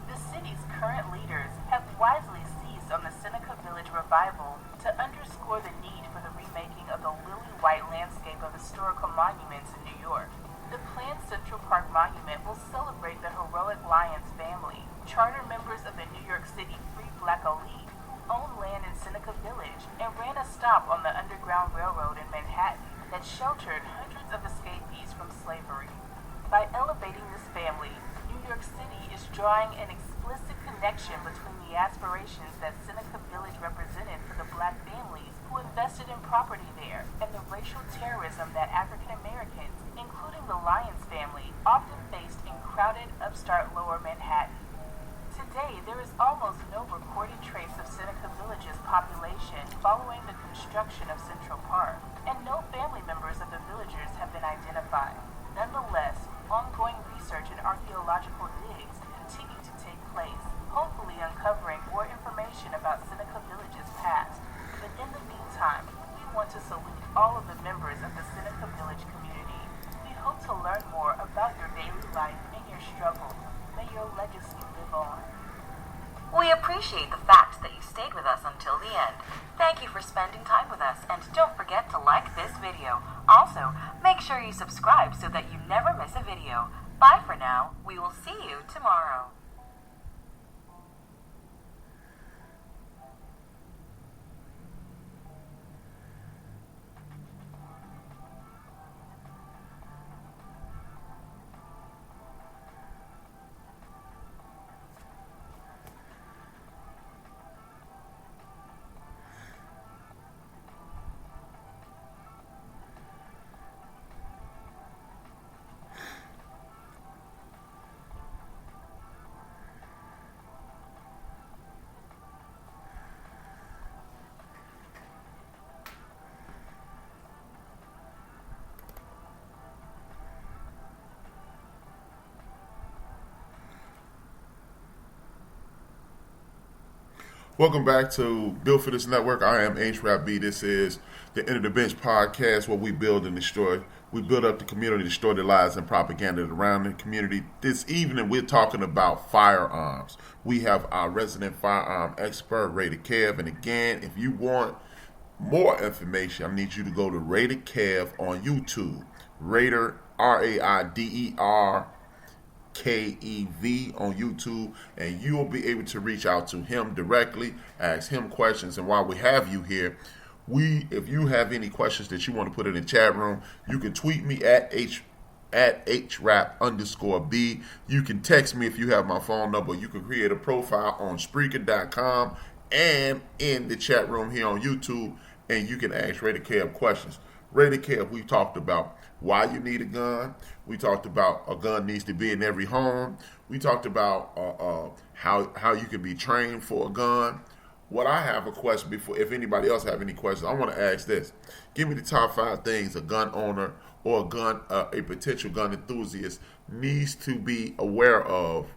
The city's current leaders have wisely seized on the Seneca Village revival to underscore the need for the remaking of the lily-white landscape of historical monuments in New York. The planned Central Park Monument will celebrate the heroic Lyons family, charter members of the New York City Free Black Elite, who owned land in Seneca Village and ran a stop on the Underground Railroad in Manhattan that sheltered hundreds of escapees from slavery. By elevating this family, New York City is drawing an explicit connection between the aspirations that Seneca Village represented for the black families who invested in property there and the racial terrorism that African Americans, including the Lyons family, often faced in crowded upstart Lower Manhattan. Today, there is almost no recorded trace of Seneca Village's population following the construction of Central Park, and no family members of the villagers have been identified. Nonetheless, ongoing research and archaeological digs continue to take place, hopefully uncovering more information about Seneca Village's past. But in the meantime, we want to salute all of the members of the Seneca Village community. We hope to learn more about your daily life and your struggles. May your legacy live on. We appreciate the fact that you stayed with us until the end. Thank you for spending time with us, and don't forget to like this video. Also, make sure you subscribe so that you never miss a video. Bye for now. We will see you tomorrow. Welcome back to Built for This Network. I am HRap. This is the End of the Bench podcast where we build and destroy. We build up the community, destroy the lies and propaganda around the community. This evening we're talking about firearms. We have our resident firearm expert, Raider Kev. And again, if you want more information, I need you to go to Raider Kev on YouTube. Raider, Raider KEV on YouTube, and you will be able to reach out to him directly, ask him questions. And while we have you here, if you have any questions that you want to put in the chat room, you can tweet me at HRap_B. You can text me if you have my phone number. You can create a profile on Spreaker.com and in the chat room here on YouTube, and you can ask Raider Kev questions. Raider Kev, we talked about why you need a gun. We talked about a gun needs to be in every home. We talked about how you can be trained for a gun. What I have a question before, if anybody else have any questions, I want to ask this: give me the top 5 things a gun owner or a potential gun enthusiast needs to be aware of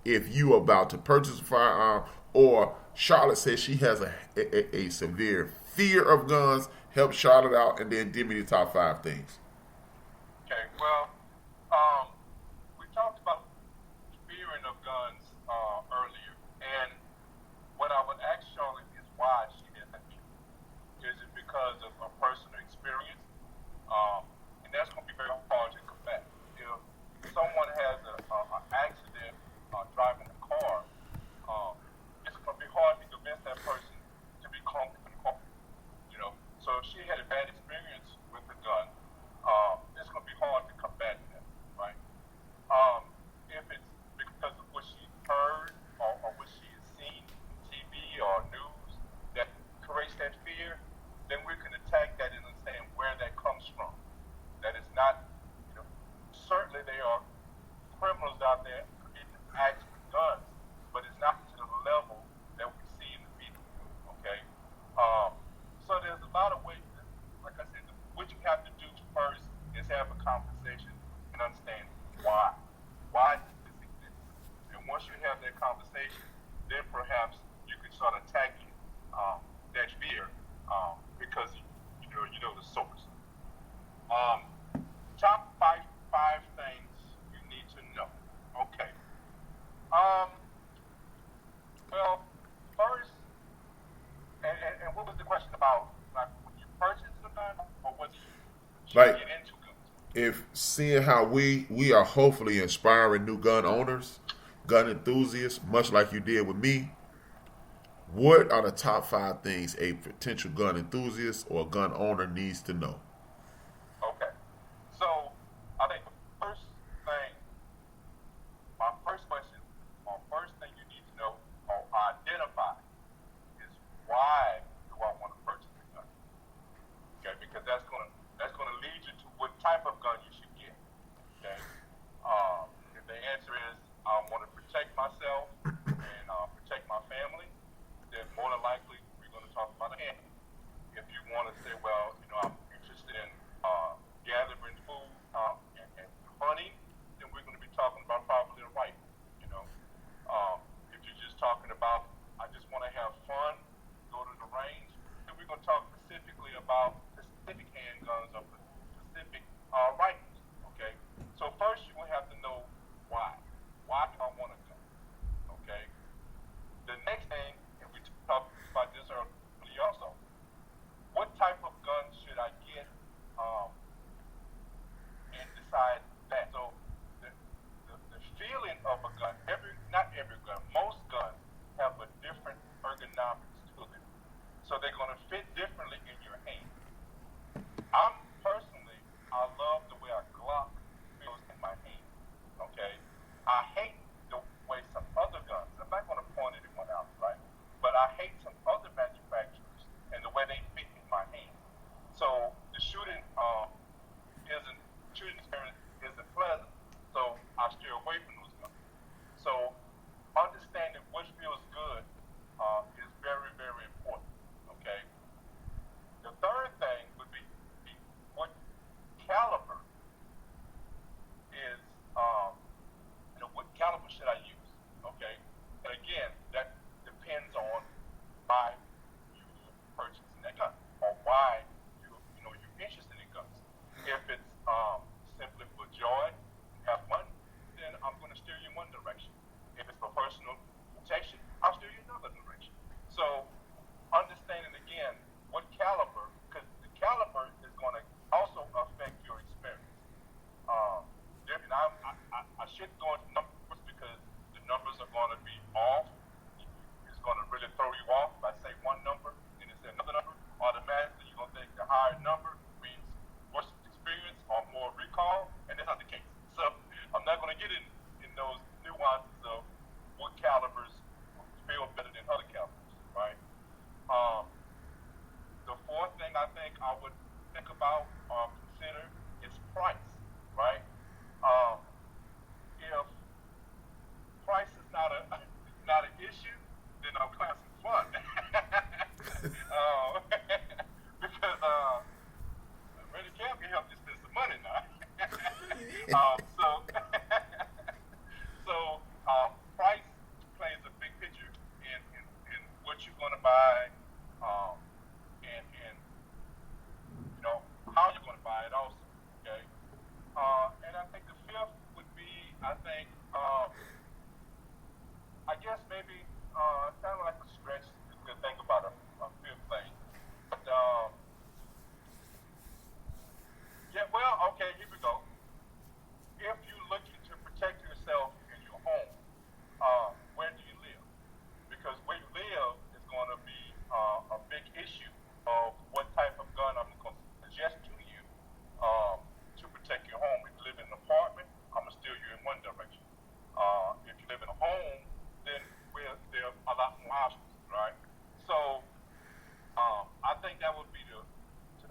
if you about to purchase a firearm. Or Charlotte says she has a severe fear of guns. Help Charlotte out, and then give me the top 5 things. Okay, well, we talked about fearing of guns earlier, and what I would ask Charlotte is why she has that fear. Is it because of a personal experience? And that's going to be very hard to combat. If someone has an accident driving a car, it's going to be hard to convince that person to be calm in the car. So if she had a bad experience with the gun, it's going to be hard to combat that, right? If it's because of what she heard or what she has seen on TV or news that creates that fear, then we can attack that and understand where that comes from. That is not, certainly there are criminals out there getting acts with guns, but it's not to the level that we see in the media, okay? So there's a lot of ways, like I said, what you have to do first is have a conversation and understand why. Why does this exist? And once you have that conversation, then perhaps you can start attacking that fear because you know the source. Top five things you need to know. Okay. Well, first, and what was the question about? Like, when you purchase a gun, or was you Like, get into guns? if seeing how we are hopefully inspiring new gun owners, gun enthusiasts, much like you did with me, what are the top 5 things a potential gun enthusiast or gun owner needs to know? Okay. So, I think the first thing, my first question, or first thing you need to know or identify is why do I want to purchase a gun? Okay, because that's gonna lead you to what type of gun you should get. Okay. If the answer is I want to protect myself and protect my family, then more than likely we're going to talk about a handgun. If you want to say, well, I'm interested in gathering food and hunting, then we're going to be talking about probably a rifle. If you're just talking about, I just want to have fun, go to the range, then we're going to talk specifically about specific handguns or specific rifles. Okay. So first you will have to know why. Why do I want a gun? Okay. The next thing, and we talked about this earlier also, what type of gun should I get and decide that? So the feeling of a gun, not every gun, most guns have a different ergonomics to them. So they're going to fit differently in your hand. I love the way a Glock feels in my hand. Okay? I hate the way some other guns, I'm not going to point anyone out, right? But I hate some other manufacturers and the way they fit in my hand. So the shooting experience isn't pleasant. So I steer away from those guns. So understanding which feels good is very, very important. Okay? The third thing would be what caliber is, what caliber should I use? Okay? And again, that depends on why you purchasing that gun or why you're interested in guns. If it's simply for joy, have fun, then I'm going to steer you in one direction. If it's for personal protection, I'll steer you in another direction. So understanding again what caliber, because the caliber is going to also affect your experience. I shouldn't go into numbers because the numbers are going to be off. It's going to really throw you off. If I say one number and it's another number, automatically you're going to think the higher number means worse experience or more recall, and that's not the case. So I'm not going to get in those nuances of what calibers feel better than other calibers, right? The fourth thing I think I would think about or consider is I think, I guess maybe it's kind of like a stretch to think about a few things. But, yeah, well, okay, here we go. If you're looking to protect yourself in your home, where do you live? Because where you live is going to be a big issue of what type of gun I'm going to suggest to you to protect your home. If you live in an apartment, I'm going to steer you in one direction. If you live in a home, then there are a lot more options, right? So I think that would be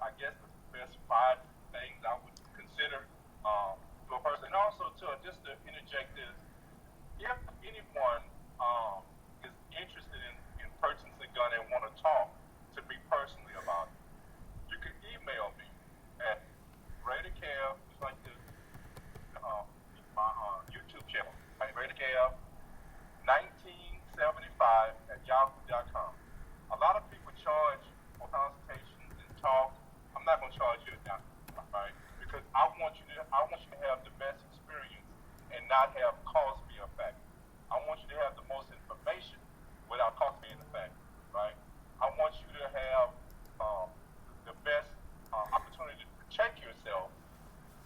I guess, the best 5 things I would consider to a person. And also, just to interject this, if anyone is interested in purchasing a gun and want to talk to me personally about it, you can email me at RadarCav, just like my YouTube channel, right? RadarCav 1975 at yahoo.com. A lot of people charge for consultations and talk. I'm not going to charge you that, right? Because I want you to have the best experience and not have cost be a factor. I want you to have the most information without cost being a factor, right? I want you to have the best opportunity to protect yourself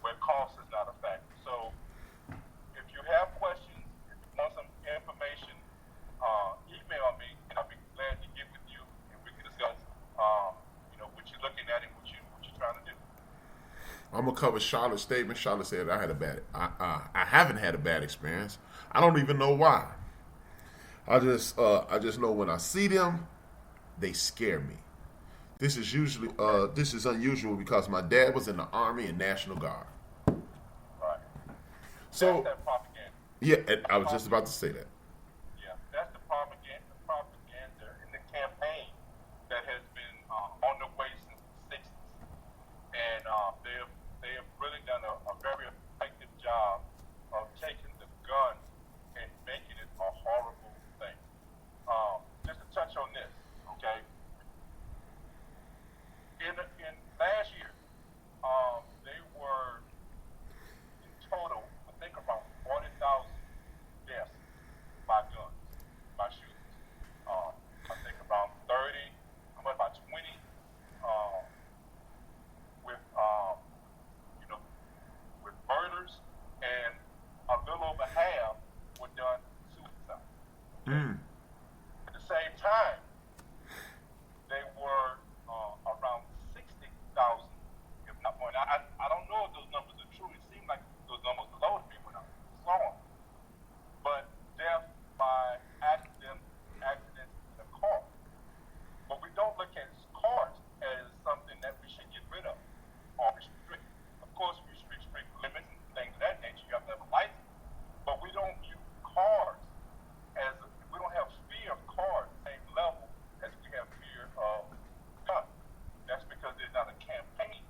where cost is not a factor. So if you have questions, if you want some information, email me and I'll be glad to get with you and we can discuss what you're looking at and what you're trying to do. I'm gonna cover Charlotte's statement. Charlotte said I haven't had a bad experience. I don't even know why. I just know when I see them, they scare me. This is unusual because my dad was in the Army and National Guard. Right. So That's that propaganda. yeah, and I was just about to say that. Yeah, that's the propaganda and the campaign that has been on the way since the 60s. And they have really done a very effective job of taking the gun and making it a horrible thing. Just to touch on this, okay? In last year, they were in total, I think, around 40,000 deaths by guns, by shootings. I think around 30, about 20 with murders, and a little over half were done suicide. At the same time, they were around 60,000, if not more. I don't know if those numbers are true. It seemed like those numbers are low to me when I saw them. But death by accidents in a car. But we don't look at cars as something that we should get rid of or restrict. Of course, we restrict limits and things of that nature. You have to have a license. But we don't view cars we don't have fear of cars at the same level as we have fear of guns. That's because there's not a campaign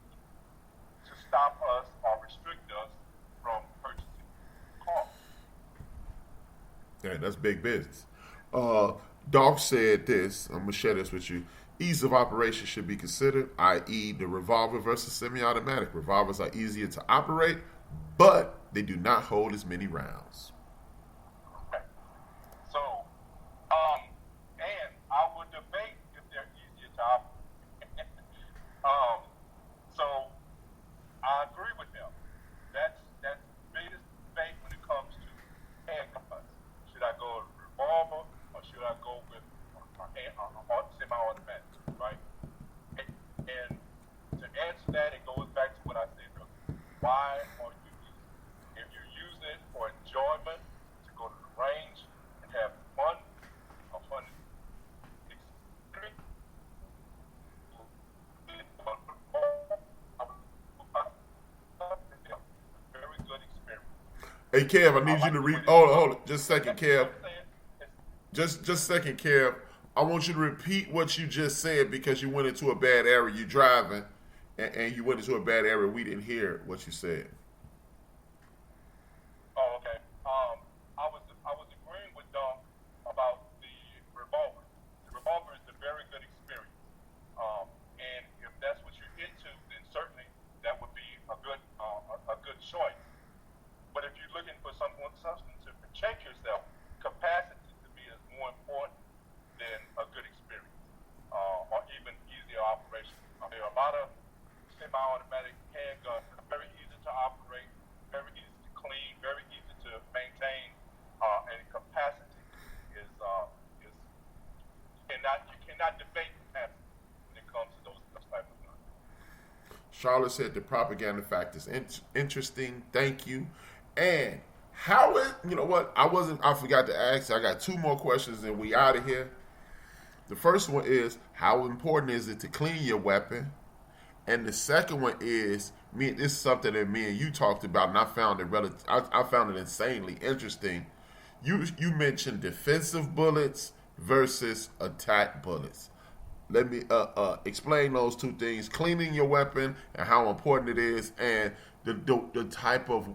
to stop us or restrict us from purchasing cars. Yeah, that's big business. Dolph said this. I'm gonna share this with you. Ease of operation should be considered, i.e., the revolver versus semi-automatic. Revolvers are easier to operate, but they do not hold as many rounds. Okay. So, and I would debate if they're easier to operate. So I agree with them. That's the biggest debate when it comes to handguns. Should I go with a revolver or should I go with a semi-automatic, right? And to answer that, it goes back to what I said earlier. Why are you using it? If you're using it for enjoyment, to go to the range and have fun, a fun experience, very good experience. Hey, Kev, I need you to read. Hold on, just a second, Kev. Just a second, Kev. I want you to repeat what you just said because you went into a bad area. You're driving, and you went into a bad area. We didn't hear what you said. Oh, okay. I was agreeing with Dom about the revolver. The revolver is a very good experience, and if that's what you're into, then certainly that would be a good choice. But if you're looking for someone Charlotte said the propaganda fact is interesting. Thank you. And how it, you know what? I forgot to ask. I got two more questions and we out of here. The first one is, how important is it to clean your weapon? And the second one is, this is something that me and you talked about, and I found it I found it insanely interesting. You mentioned defensive bullets versus attack bullets. Let me explain those two things: cleaning your weapon and how important it is, and the type of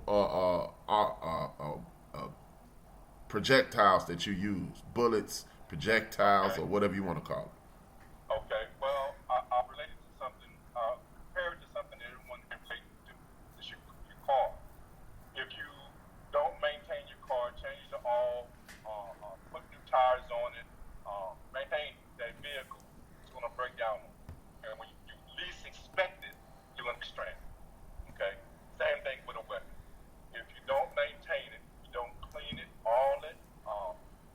projectiles that you use, bullets, projectiles, or whatever you want to call it. Okay, well, I related to something, compared to something that everyone can relate to, is your car. If you don't maintain your car, change the oil, put new tires on it, maintain that vehicle, it's going to break down. And when you least expect it, you're going to be stranded. Okay? Same thing with a weapon. If you don't maintain it, you don't clean it, oil it,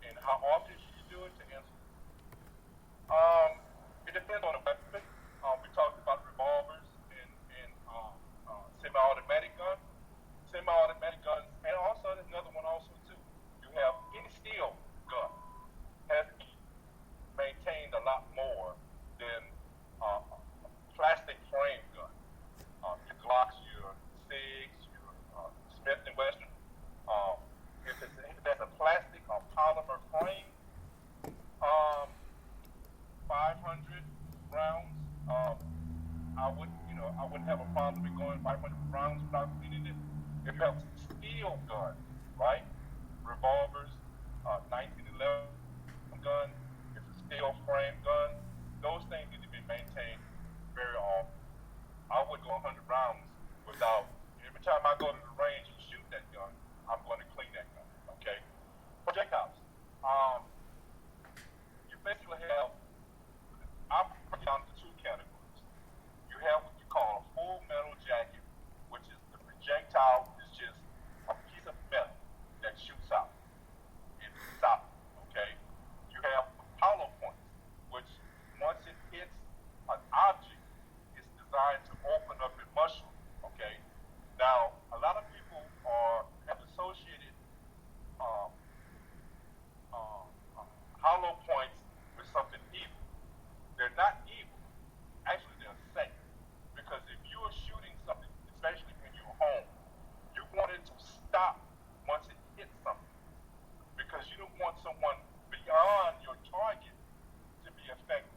and how often should you do it to answer? It depends on the weapon. We talked about revolvers and semi-automatic guns. Semi-automatic guns, and also there's another one also too. You have any steel gun has to be maintained a lot more than a plastic frame gun. Your Glocks, your SIGs, your Smith and Wesson. If there's a plastic or polymer frame, 500 rounds. I wouldn't have a problem with going 500 rounds without cleaning it. If you have steel guns, right? Revolvers, 1911 gun, it's a steel frame gun. Those things need to be maintained very often. I would go 100 rounds without. Every time I go to the range and shoot that gun, I'm going to clean that gun. Okay. Projectiles. You basically have. I'm putting down to two categories. You have what you call a full metal jacket, which is the projectile is just a piece of metal that shoots out. It's solid, okay? You have hollow points, which once it hits an object, it's designed to open up and mushroom, okay? Now, a lot of people have associated hollow points with something evil. They're not evil. Actually, they're safe. Because if you are shooting something, especially when you're home, you want it to stop once it hits something. Because you don't want someone beyond your target to be affected.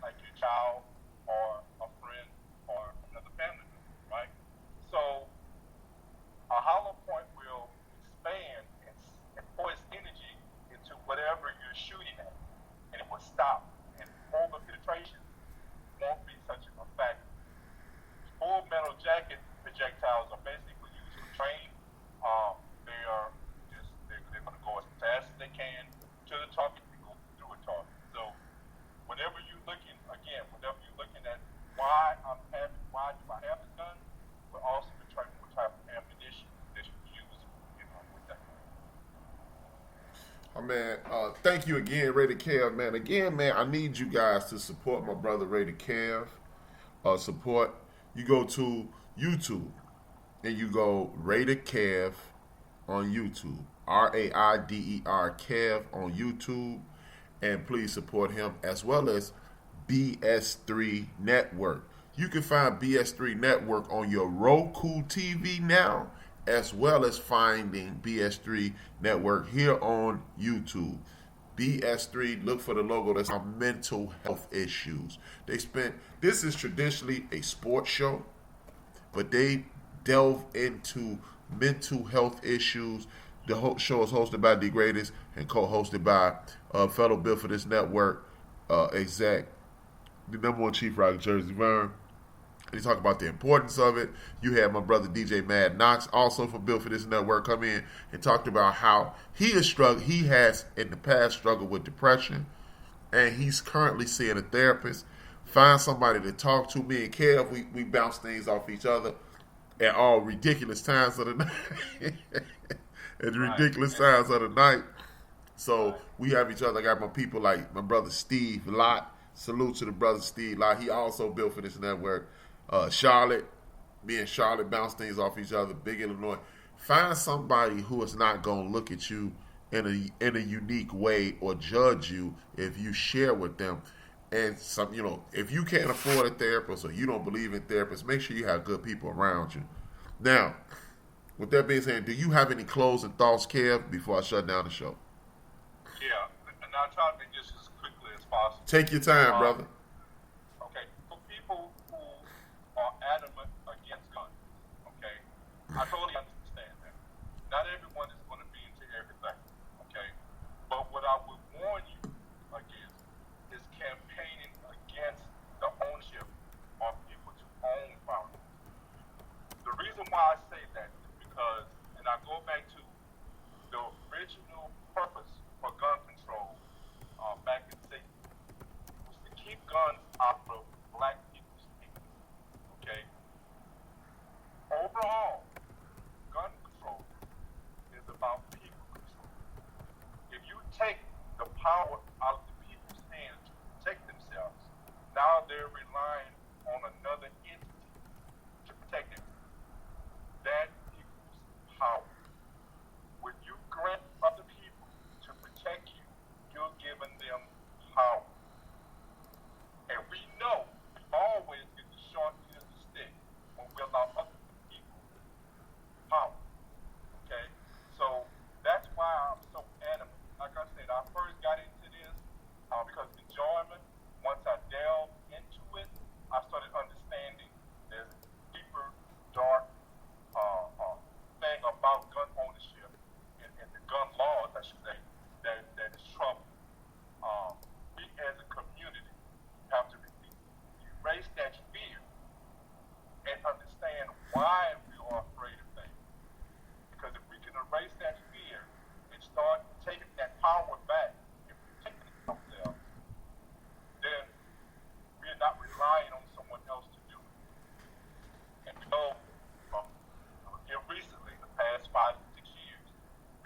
Like your child or a friend or another family member, right? So a hollow point will expand and pour its energy into whatever you're shooting at. And it will stop. And over penetration won't be such a factor. Full metal jacket projectiles are basically used for training. They're going to go as fast as they can to the target and go through a target. So whenever you're looking at why do I have the gun, but also determine what type of ammunition that you use with that gun. Oh, man, thank you again, Rated Kev, man. Again, man, I need you guys to support my brother, Rated Kev. You go to YouTube and you go Rated Kev on YouTube. RAIDER Kev on YouTube. And please support him, as well as BS3 Network. You can find BS3 Network on your Roku TV now, as well as finding BS3 Network here on YouTube. BS3, look for the logo that's on mental health issues. This is traditionally a sports show, but they delve into mental health issues. The whole show is hosted by D Greatest and co-hosted by fellow Bill for this network exec, the number one Chief Rock, Jersey Vern. They talk about the importance of it. You had my brother DJ Mad Knox, also from Bill for this network, come in and talked about how he has in the past struggled with depression, and he's currently seeing a therapist. Find somebody to talk to. Me and Kev, we bounce things off each other at all ridiculous times of the night. At ridiculous times of the night. So we have each other. I got my people like my brother Steve Lott. Salute to the brother Steve Lott. He also built for this network. Charlotte, me and Charlotte bounce things off each other. Big Illinois. Find somebody who is not going to look at you in a unique way or judge you if you share with them. And some, if you can't afford a therapist or you don't believe in therapists, make sure you have good people around you. Now, with that being said, do you have any closing thoughts, Kev, before I shut down the show? Yeah, and I'll try to make this as quickly as possible. Take your time, brother. Okay, for people who are adamant against guns, okay, I totally understand that. Not everyone is going to be into everything, okay? But what I would warn you against is campaigning against the ownership of people to own firearms. The reason why I say that is because, and I go back to the original purpose for gun control back in the 60s, was to keep guns out of black people's hands, okay? Overall, gun control is about people control. If you take the power out of the people's hands to protect themselves, now they're relying on another entity to protect them. That equals power. When you grant other people to protect you, you're giving them power. And we know we always get the short end of the stick when we allow other people power. Okay? So that's why I'm so adamant. Like I said, I first got into this because of enjoyment. Once I delved into it, I started understanding this deeper, dark thing about gun ownership and the gun laws, I should say, that is troubling. We as a community have to erase that fear and understand why we are afraid of things. Because if we can erase that fear and start taking that power back and protecting ourselves, then we're not relying on someone else to do it. And we know from here recently, the past 5 to 6 years,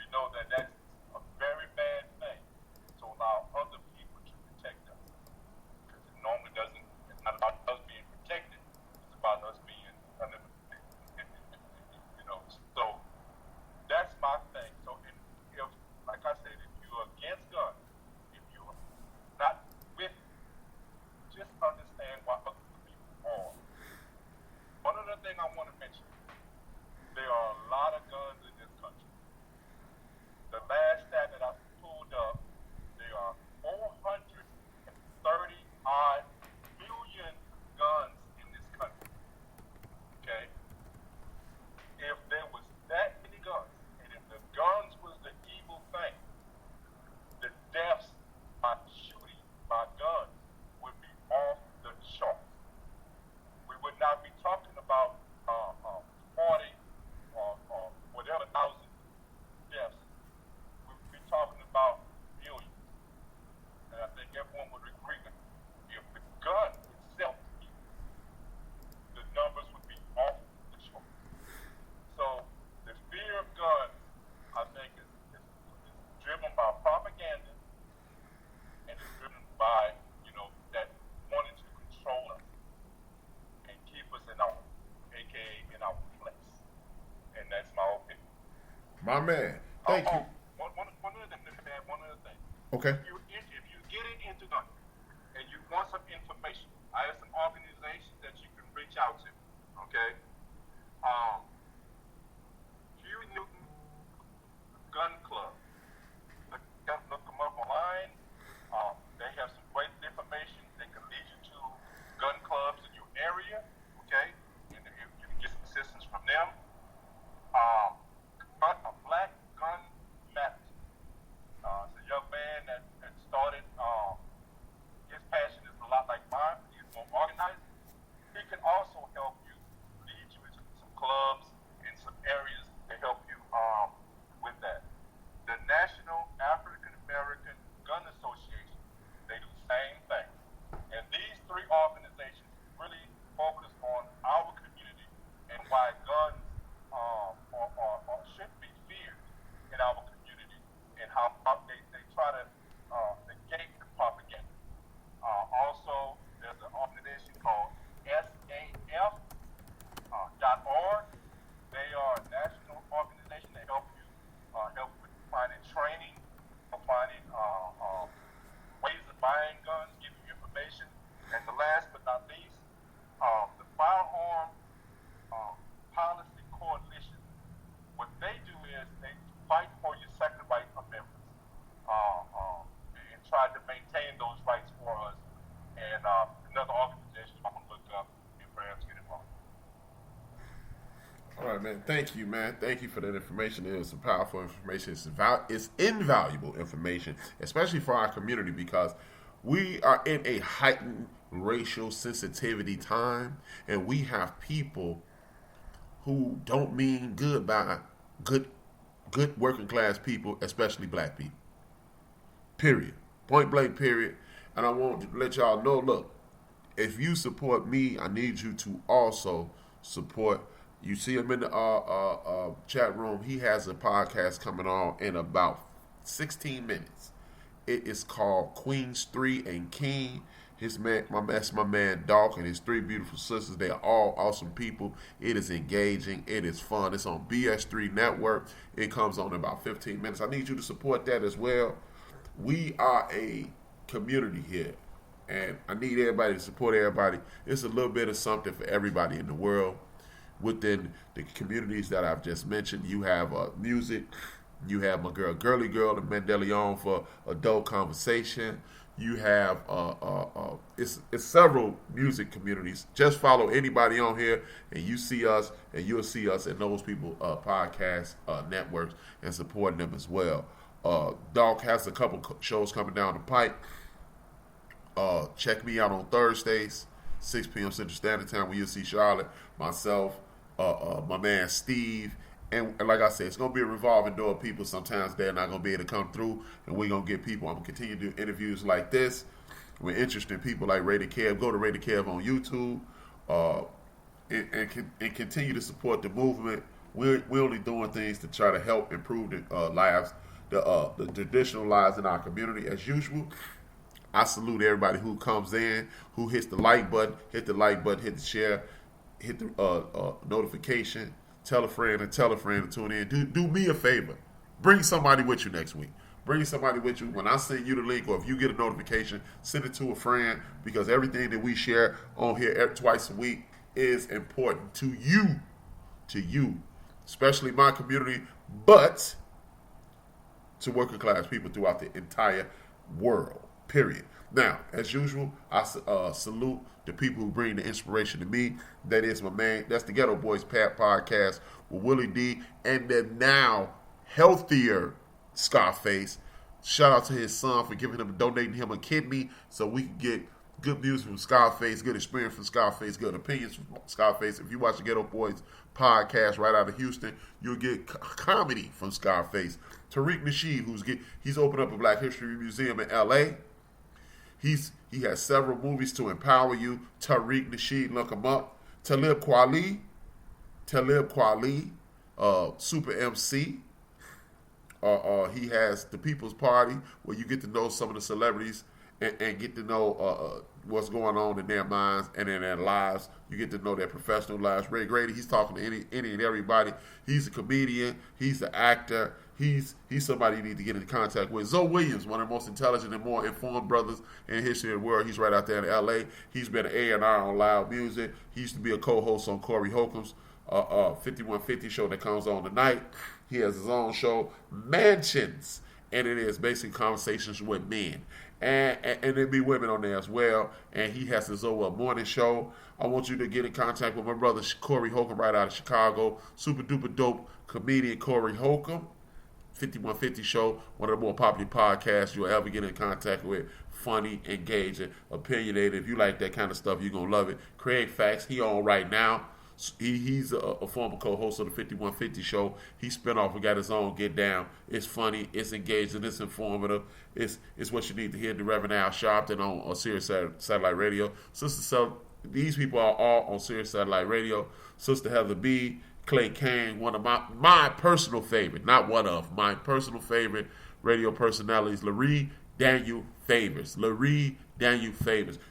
we know that that's a very bad thing to allow other people to protect us. Because it normally doesn't, it's not about us being protected, it's about us being so that's my thing. So if, like I said, if you're against guns, if you're not with it, just understand why other people are. One other thing I want to mention, there are a lot of guns in this country. The last stat that I pulled up, there are 430 odd million guns in this country. Okay? If there was that many guns, and if the guns was the evil thing, the deaths by shooting by guns would be off the charts. We would not be talking about 40 or whatever thousand deaths. We would be talking about millions. And I think everyone would agree that if the gun itself is evil, the numbers would be off the charts. So the fear of guns, I think, is driven by propaganda, and it's driven by, that wanting to control us and keep us in our, aka in our place. And that's my opinion. My man, thank you. One other thing, let me add one other thing. Okay. If you're getting into guns and you want some information, I have some organizations that you can reach out to. Okay. Hugh Newton Gun Club. Look them up online. They have some great information. They can lead you to gun clubs in your area. Okay. And you can get some assistance from them. A Black Gun Matters. It's a young man that started. His passion is a lot like mine. He's more organized. He can also help you, lead you into some clubs thank you, man. Thank you for that information. It was some powerful information. It's invaluable information, especially for our community, because we are in a heightened racial sensitivity time, and we have people who don't mean good by good working class people, especially black people. Period. Point blank, period. And I want to let y'all know, look, if you support me, I need you to also support. You see him in the chat room. He has a podcast coming on in about 16 minutes. It is called Queens 3 and King. That's my man Doc and his 3 beautiful sisters. They are all awesome people. It is engaging. It is fun. It's on BS3 Network. It comes on in about 15 minutes. I need you to support that as well. We are a community here, and I need everybody to support everybody. It's a little bit of something for everybody in the world. Within the communities that I've just mentioned, you have music. You have my girl, Girly Girl, the Mandelion for adult conversation. You have it's several music communities. Just follow anybody on here, and you see us, and you'll see us in those people podcast networks and supporting them as well. Doc has a couple shows coming down the pipe. Check me out on Thursdays, 6 p.m. Central Standard Time, where you'll see Charlotte, myself, my man Steve. And like I said, it's going to be a revolving door of people. Sometimes they're not going to be able to come through, and we're going to get people. I'm going to continue to do interviews like this with interesting people like Rated Kev. Go to Rated Kev on YouTube and continue to support the movement. We're only doing things to try to help improve the lives, the traditional lives in our community. As usual, I salute everybody who comes in, who hits the like button, hit the share, hit the notification. Tell a friend to tune in. Do me a favor. Bring somebody with you next week. Bring somebody with you. When I send you the link, or if you get a notification, send it to a friend, because everything that we share on here twice a week is important to you, especially my community, but to working class people throughout the entire world, period. Now, as usual, I salute the people who bring the inspiration to me. That is my man. That's the Ghetto Boys podcast with Willie D and the now healthier Scarface. Shout out to his son for donating him a kidney so we can get good music from Scarface, good experience from Scarface, good opinions from Scarface. If you watch the Ghetto Boys podcast right out of Houston, you'll get comedy from Scarface. Tariq Nasheed, he's opened up a Black History Museum in L.A. He has several movies to empower you. Tariq Nasheed, look him up. Talib Kweli, Super MC. He has The People's Party, where you get to know some of the celebrities and get to know what's going on in their minds and in their lives. You get to know their professional lives. Ray Grady, he's talking to any and everybody. He's a comedian. He's an actor. He's somebody you need to get in contact with. Zoe Williams, one of the most intelligent and more informed brothers in the history of the world. He's right out there in L.A. He's been an A&R on Loud Music. He used to be a co-host on Corey Holcomb's 5150 show that comes on tonight. He has his own show, Mansions, and it is basically conversations with men. And there be women on there as well. And he has his own morning show. I want you to get in contact with my brother Corey Holcomb right out of Chicago. Super duper dope comedian Corey Holcomb. 5150 show, one of the more popular podcasts you'll ever get in contact with. Funny, engaging, opinionated. If you like that kind of stuff, you're going to love it. Craig Facts, he on right now. He's a former co-host of the 5150 show. He spin off and got his own Get Down. It's funny, it's engaging, it's informative. It's what you need to hear. The Reverend Al Sharpton on Sirius Satellite Radio. These people are all on Sirius Satellite Radio. Sister Heather B., Clay Kane, one of my personal favorite, not one of, my personal favorite radio personalities, Laree Daniel Favors.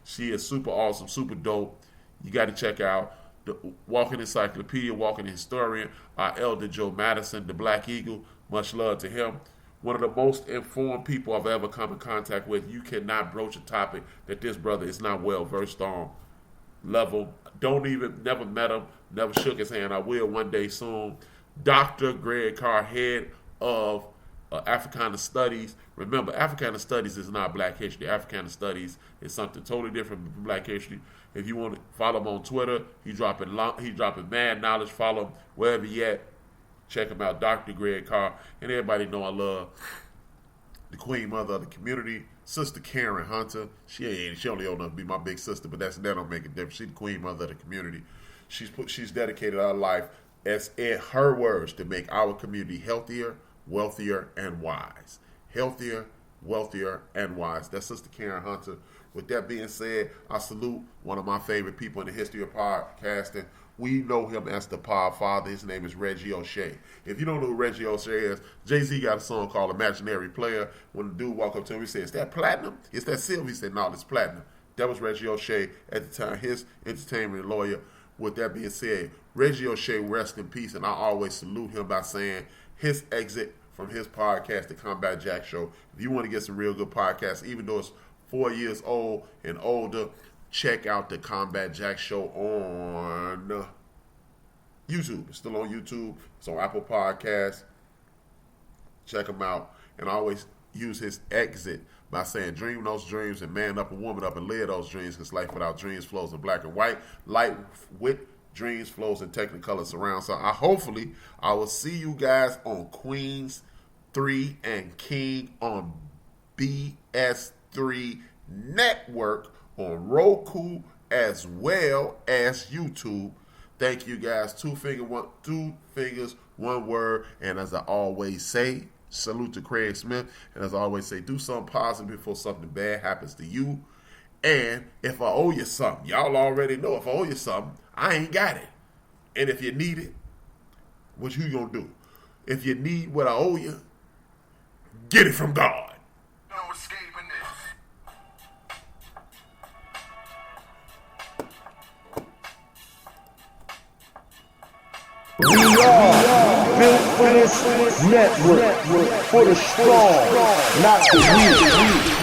She is super awesome, super dope. You got to check out the Walking Encyclopedia, Walking Historian, our elder Joe Madison, the Black Eagle. Much love to him. One of the most informed people I've ever come in contact with. You cannot broach a topic that this brother is not well versed on. Level. Never met him, never shook his hand. I will one day soon. Dr. Greg Carr, head of Africana Studies. Remember, Africana Studies is not Black history. Africana Studies is something totally different from Black history. If you want to follow him on Twitter, he dropping mad knowledge. Follow him wherever he at. Check him out, Dr. Greg Carr. And everybody know I love the queen mother of the community, Sister Karen Hunter. She only old enough to be my big sister, but that don't make a difference. She's the queen mother of the community. She's dedicated her life, as in her words, to make our community healthier, wealthier, and wise. Healthier, wealthier, and wise. That's Sister Karen Hunter. With that being said, I salute one of my favorite people in the history of podcasting. We know him as the Pod Father. His name is Reggie O'Shea. If you don't know who Reggie O'Shea is, Jay-Z got a song called Imaginary Player. When the dude walked up to him, he said, "Is that platinum? Is that silver?" He said, "No, it's platinum." That was Reggie O'Shea at the time, his entertainment lawyer. With that being said, Reggie O'Shea, rest in peace, and I always salute him by saying his exit from his podcast, The Combat Jack Show. If you want to get some real good podcasts, even though it's 4 years old and older, check out The Combat Jack Show on YouTube. It's still on YouTube. It's on Apple Podcasts. Check him out. And I always use his exit by saying, dream those dreams and man up and woman up and live those dreams, because life without dreams flows in black and white. Light with dreams flows in technicolor surround. So hopefully I will see you guys on Queens 3 and King on BS3 Network on Roku as well as YouTube. Thank you guys. Two fingers, one word. And as I always say, salute to Craig Smith. And as I always say, do something positive before something bad happens to you. And if I owe you something, y'all already know if I owe you something, I ain't got it. And if you need it, what you gonna do? If you need what I owe you, get it from God. No escaping this. We are built for this network, for the strong, not the weak.